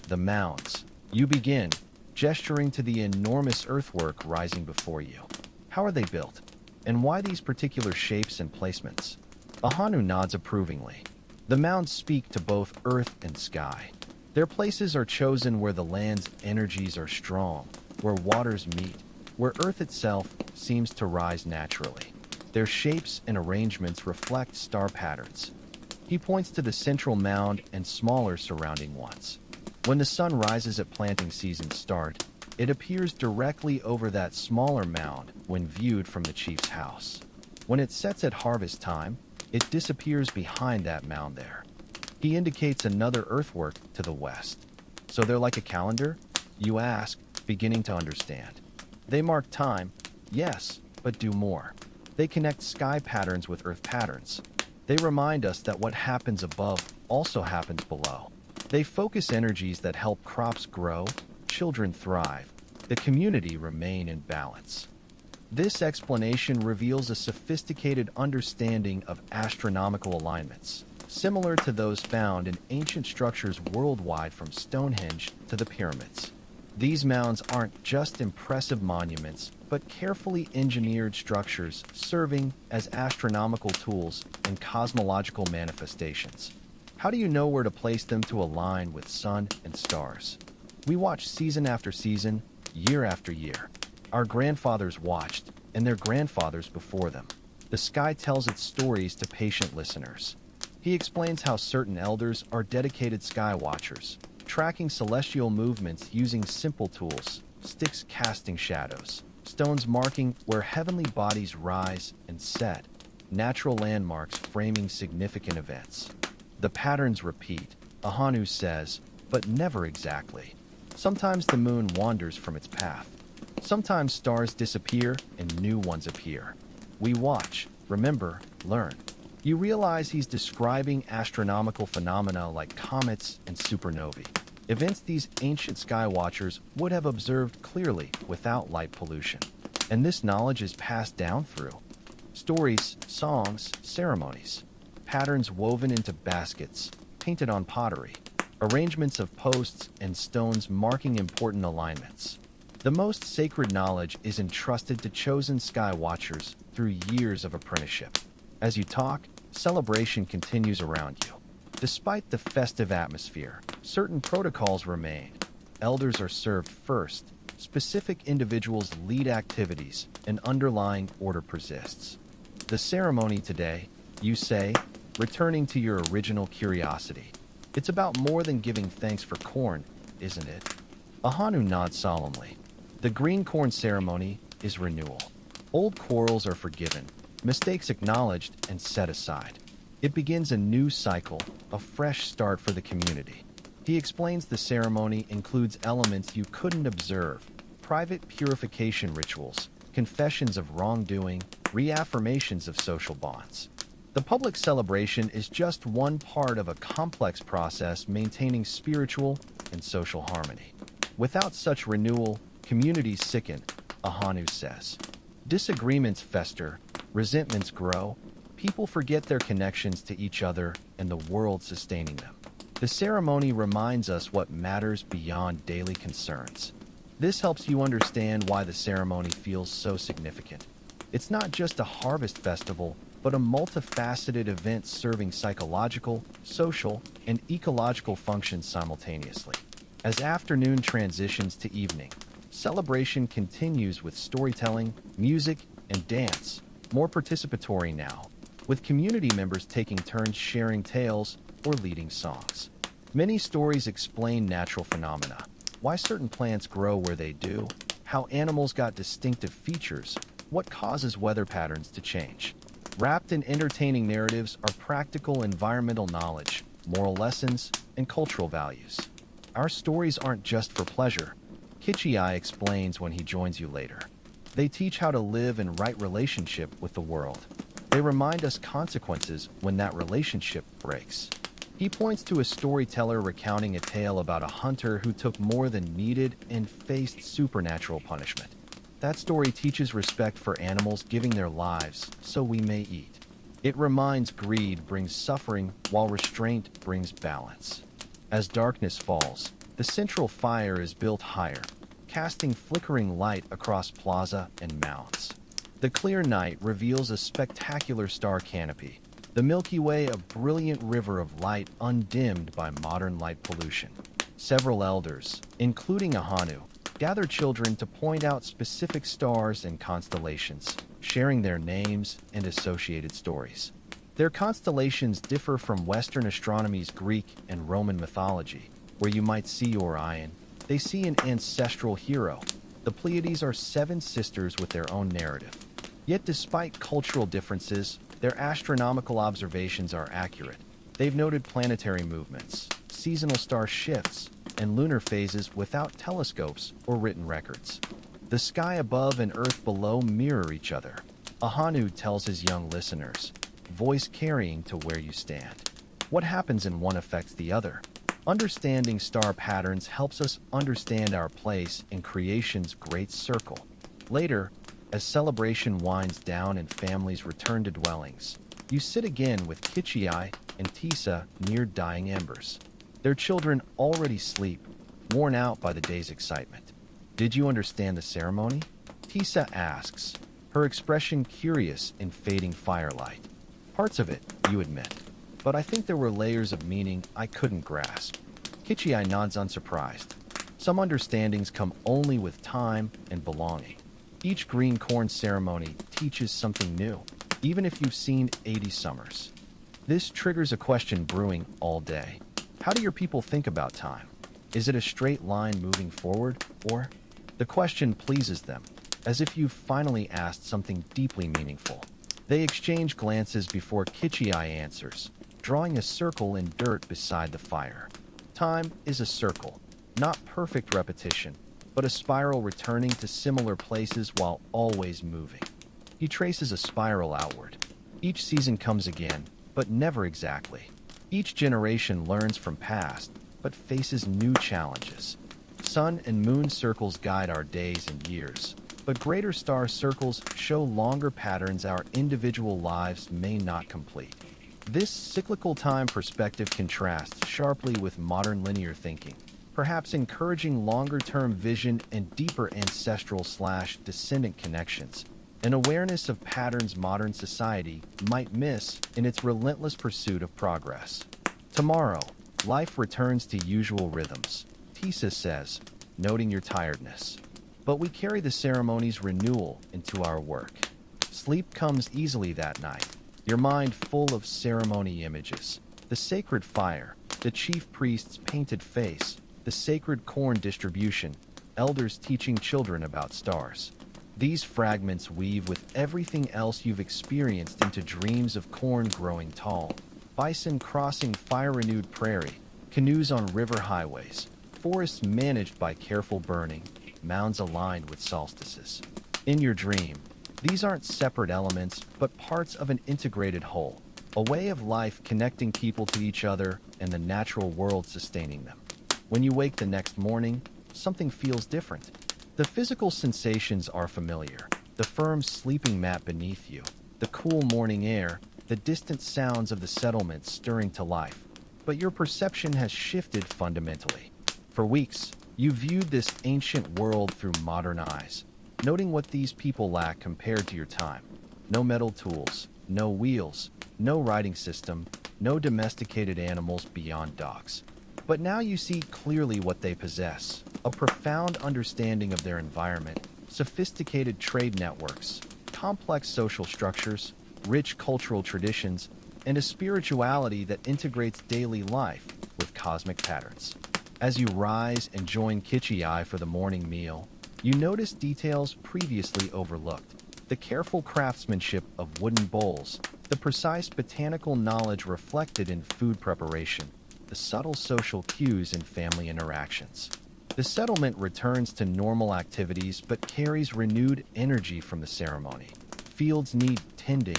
The mounds. You begin, gesturing to the enormous earthwork rising before you. How are they built? And why these particular shapes and placements? Ahanu nods approvingly. The mounds speak to both earth and sky. Their places are chosen where the land's energies are strong, where waters meet, where earth itself seems to rise naturally. Their shapes and arrangements reflect star patterns. He points to the central mound and smaller surrounding ones. When the sun rises at planting season's start, it appears directly over that smaller mound when viewed from the chief's house. When it sets at harvest time, it disappears behind that mound there. He indicates another earthwork to the west. So they're like a calendar? You ask, beginning to understand. They mark time, yes, but do more. They connect sky patterns with earth patterns. They remind us that what happens above also happens below. They focus energies that help crops grow, children thrive, the community remain in balance. This explanation reveals a sophisticated understanding of astronomical alignments, similar to those found in ancient structures worldwide from Stonehenge to the pyramids. These mounds aren't just impressive monuments, but carefully engineered structures serving as astronomical tools and cosmological manifestations. How do you know where to place them to align with sun and stars? We watch season after season, year after year. Our grandfathers watched, and their grandfathers before them. The sky tells its stories to patient listeners. He explains how certain elders are dedicated sky watchers, tracking celestial movements using simple tools, sticks casting shadows, stones marking where heavenly bodies rise and set, natural landmarks framing significant events. The patterns repeat, Ahanu says, but never exactly. Sometimes the moon wanders from its path. Sometimes stars disappear and new ones appear. We watch, remember, learn. You realize he's describing astronomical phenomena like comets and supernovae, events these ancient sky watchers would have observed clearly without light pollution. And this knowledge is passed down through stories, songs, ceremonies, patterns woven into baskets, painted on pottery, arrangements of posts and stones marking important alignments. The most sacred knowledge is entrusted to chosen sky watchers through years of apprenticeship. As you talk, celebration continues around you. Despite the festive atmosphere, certain protocols remain. Elders are served first, specific individuals lead activities, and underlying order persists. The ceremony today, you say, returning to your original curiosity. It's about more than giving thanks for corn, isn't it? Ahanu nods solemnly. The green corn ceremony is renewal. Old quarrels are forgiven, mistakes acknowledged and set aside. It begins a new cycle, a fresh start for the community. He explains the ceremony includes elements you couldn't observe, private purification rituals, confessions of wrongdoing, reaffirmations of social bonds. The public celebration is just one part of a complex process maintaining spiritual and social harmony. Without such renewal, communities sicken, Ahanu says. Disagreements fester, resentments grow, people forget their connections to each other and the world sustaining them. The ceremony reminds us what matters beyond daily concerns. This helps you understand why the ceremony feels so significant. It's not just a harvest festival, but a multifaceted event serving psychological, social, and ecological functions simultaneously. As afternoon transitions to evening, celebration continues with storytelling, music, and dance, more participatory now, with community members taking turns sharing tales or leading songs. Many stories explain natural phenomena, why certain plants grow where they do, how animals got distinctive features, what causes weather patterns to change. Wrapped in entertaining narratives are practical environmental knowledge, moral lessons, and cultural values. Our stories aren't just for pleasure, Kichi explains when he joins you later. They teach how to live in right relationship with the world. They remind us consequences when that relationship breaks. He points to a storyteller recounting a tale about a hunter who took more than needed and faced supernatural punishment. That story teaches respect for animals giving their lives so we may eat. It reminds greed brings suffering while restraint brings balance. As darkness falls, the central fire is built higher, casting flickering light across plaza and mounds. The clear night reveals a spectacular star canopy, the Milky Way a brilliant river of light undimmed by modern light pollution. Several elders, including Ahanu, gather children to point out specific stars and constellations, sharing their names and associated stories. Their constellations differ from Western astronomy's Greek and Roman mythology, where you might see Orion. They see an ancestral hero. The Pleiades are 7 sisters with their own narrative. Yet despite cultural differences, their astronomical observations are accurate. They've noted planetary movements, seasonal star shifts, and lunar phases without telescopes or written records. The sky above and earth below mirror each other. Ahanu tells his young listeners, voice carrying to where you stand. What happens in one affects the other. Understanding star patterns helps us understand our place in creation's great circle. Later, as celebration winds down and families return to dwellings, you sit again with Kichi and Tisa near dying embers. Their children already sleep, worn out by the day's excitement. Did you understand the ceremony? Tisa asks, her expression curious in fading firelight. Parts of it, you admit, but I think there were layers of meaning I couldn't grasp. Kichi nods unsurprised. Some understandings come only with time and belonging. Each green corn ceremony teaches something new, even if you've seen 80 summers. This triggers a question brewing all day. How do your people think about time? Is it a straight line moving forward, or? The question pleases them, as if you've finally asked something deeply meaningful. They exchange glances before Kichi answers, drawing a circle in dirt beside the fire. Time is a circle, not perfect repetition, but a spiral returning to similar places while always moving. He traces a spiral outward. Each season comes again, but never exactly. Each generation learns from past, but faces new challenges. Sun and moon circles guide our days and years, but greater star circles show longer patterns our individual lives may not complete. This cyclical time perspective contrasts sharply with modern linear thinking, perhaps encouraging longer-term vision and deeper ancestral/descendant connections, an awareness of patterns modern society might miss in its relentless pursuit of progress. Tomorrow, life returns to usual rhythms, Tisa says, noting your tiredness. But we carry the ceremony's renewal into our work. Sleep comes easily that night, your mind full of ceremony images. The sacred fire, the chief priest's painted face, the sacred corn distribution, elders teaching children about stars. These fragments weave with everything else you've experienced into dreams of corn growing tall, bison crossing fire-renewed prairie, canoes on river highways, forests managed by careful burning, mounds aligned with solstices. In your dream, these aren't separate elements, but parts of an integrated whole, a way of life connecting people to each other and the natural world sustaining them. When you wake the next morning, something feels different. The physical sensations are familiar. The firm sleeping mat beneath you, the cool morning air, the distant sounds of the settlement stirring to life. But your perception has shifted fundamentally. For weeks, you viewed this ancient world through modern eyes, noting what these people lack compared to your time. No metal tools, no wheels, no riding system, no domesticated animals beyond dogs. But now you see clearly what they possess: a profound understanding of their environment, sophisticated trade networks, complex social structures, rich cultural traditions, and a spirituality that integrates daily life with cosmic patterns. As you rise and join Kichi for the morning meal, you notice details previously overlooked: the careful craftsmanship of wooden bowls, the precise botanical knowledge reflected in food preparation, the subtle social cues in family interactions. The settlement returns to normal activities but carries renewed energy from the ceremony. Fields need tending,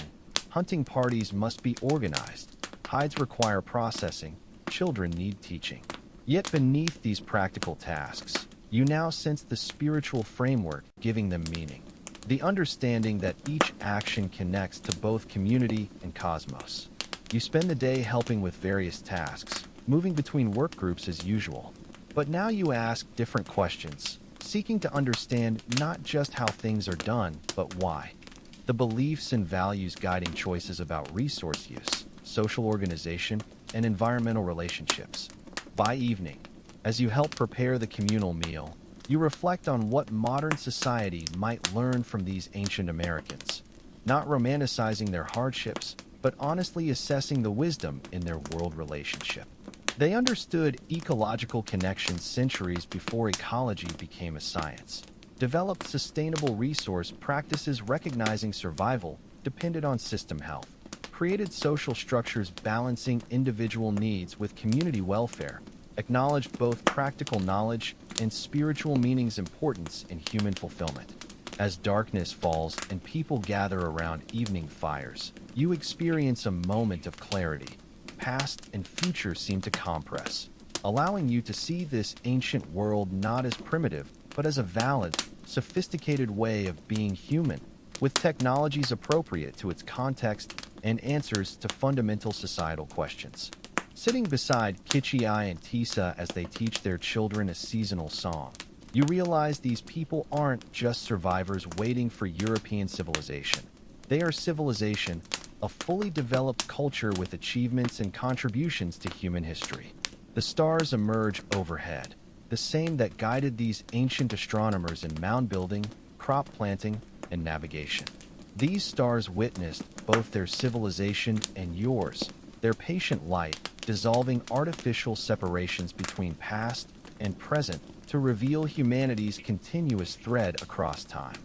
hunting parties must be organized, hides require processing, children need teaching. Yet beneath these practical tasks, you now sense the spiritual framework giving them meaning. The understanding that each action connects to both community and cosmos. You spend the day helping with various tasks, moving between work groups as usual. But now you ask different questions, seeking to understand not just how things are done, but why. The beliefs and values guiding choices about resource use, social organization, and environmental relationships. By evening, as you help prepare the communal meal, you reflect on what modern society might learn from these ancient Americans, not romanticizing their hardships, but honestly assessing the wisdom in their world relationship. They understood ecological connections centuries before ecology became a science, developed sustainable resource practices recognizing survival depended on system health, created social structures balancing individual needs with community welfare, acknowledged both practical knowledge and spiritual meaning's importance in human fulfillment. As darkness falls and people gather around evening fires, you experience a moment of clarity. Past and future seem to compress, allowing you to see this ancient world not as primitive, but as a valid, sophisticated way of being human, with technologies appropriate to its context and answers to fundamental societal questions. Sitting beside Kichi and Tisa as they teach their children a seasonal song, you realize these people aren't just survivors waiting for European civilization. They are civilization, a fully developed culture with achievements and contributions to human history. The stars emerge overhead, the same that guided these ancient astronomers in mound building, crop planting, and navigation. These stars witnessed both their civilization and yours, their patient light dissolving artificial separations between past and present to reveal humanity's continuous thread across time.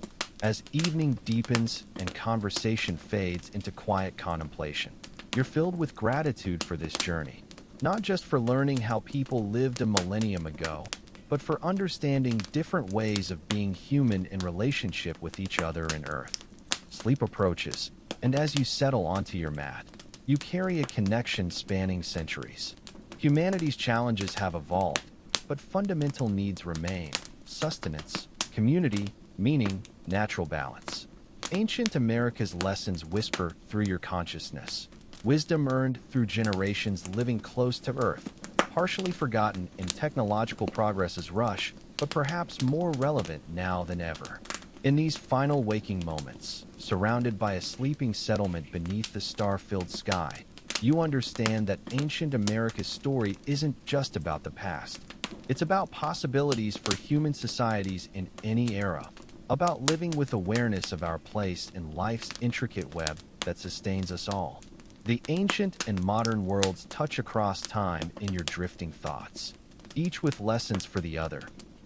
As evening deepens and conversation fades into quiet contemplation, you're filled with gratitude for this journey, not just for learning how people lived a millennium ago, but for understanding different ways of being human in relationship with each other and Earth. Sleep approaches, and as you settle onto your mat, you carry a connection spanning centuries. Humanity's challenges have evolved, but fundamental needs remain: sustenance, community, meaning, natural balance. Ancient America's lessons whisper through your consciousness, wisdom earned through generations living close to Earth, partially forgotten in technological progress's rush, but perhaps more relevant now than ever. In these final waking moments, surrounded by a sleeping settlement beneath the star-filled sky, you understand that ancient America's story isn't just about the past. It's about possibilities for human societies in any era, about living with awareness of our place in life's intricate web that sustains us all. The ancient and modern worlds touch across time in your drifting thoughts, each with lessons for the other,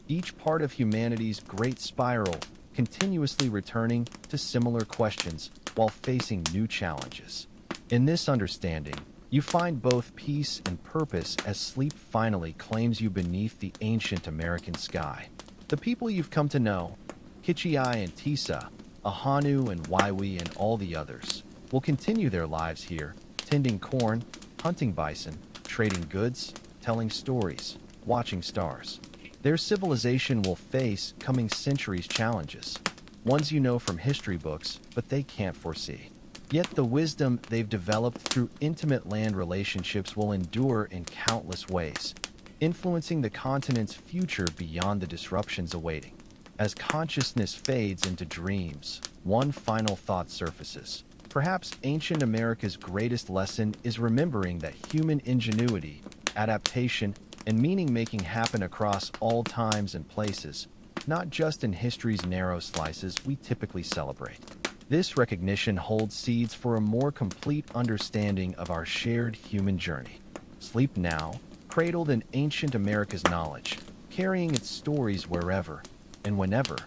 each part of humanity's great spiral, continuously returning to similar questions while facing new challenges. In this understanding, you find both peace and purpose as sleep finally claims you beneath the ancient American sky. The people you've come to know, Kichiai and Tisa, Ahanu and Waiwi and all the others, will continue their lives here, tending corn, hunting bison, trading goods, telling stories, watching stars. Their civilization will face coming centuries' challenges, ones you know from history books, but they can't foresee. Yet the wisdom they've developed through intimate land relationships will endure in countless ways, influencing the continent's future beyond the disruptions awaiting. As consciousness fades into dreams, one final thought surfaces. Perhaps ancient America's greatest lesson is remembering that human ingenuity, adaptation, and meaning-making happen across all times and places, not just in history's narrow slices we typically celebrate. This recognition holds seeds for a more complete understanding of our shared human journey. Sleep now, cradled in ancient America's knowledge, carrying its stories wherever and whenever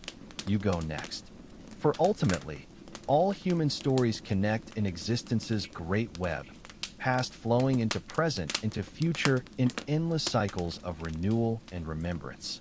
you go next. For ultimately, all human stories connect in existence's great web, past flowing into present, into future, in endless cycles of renewal and remembrance.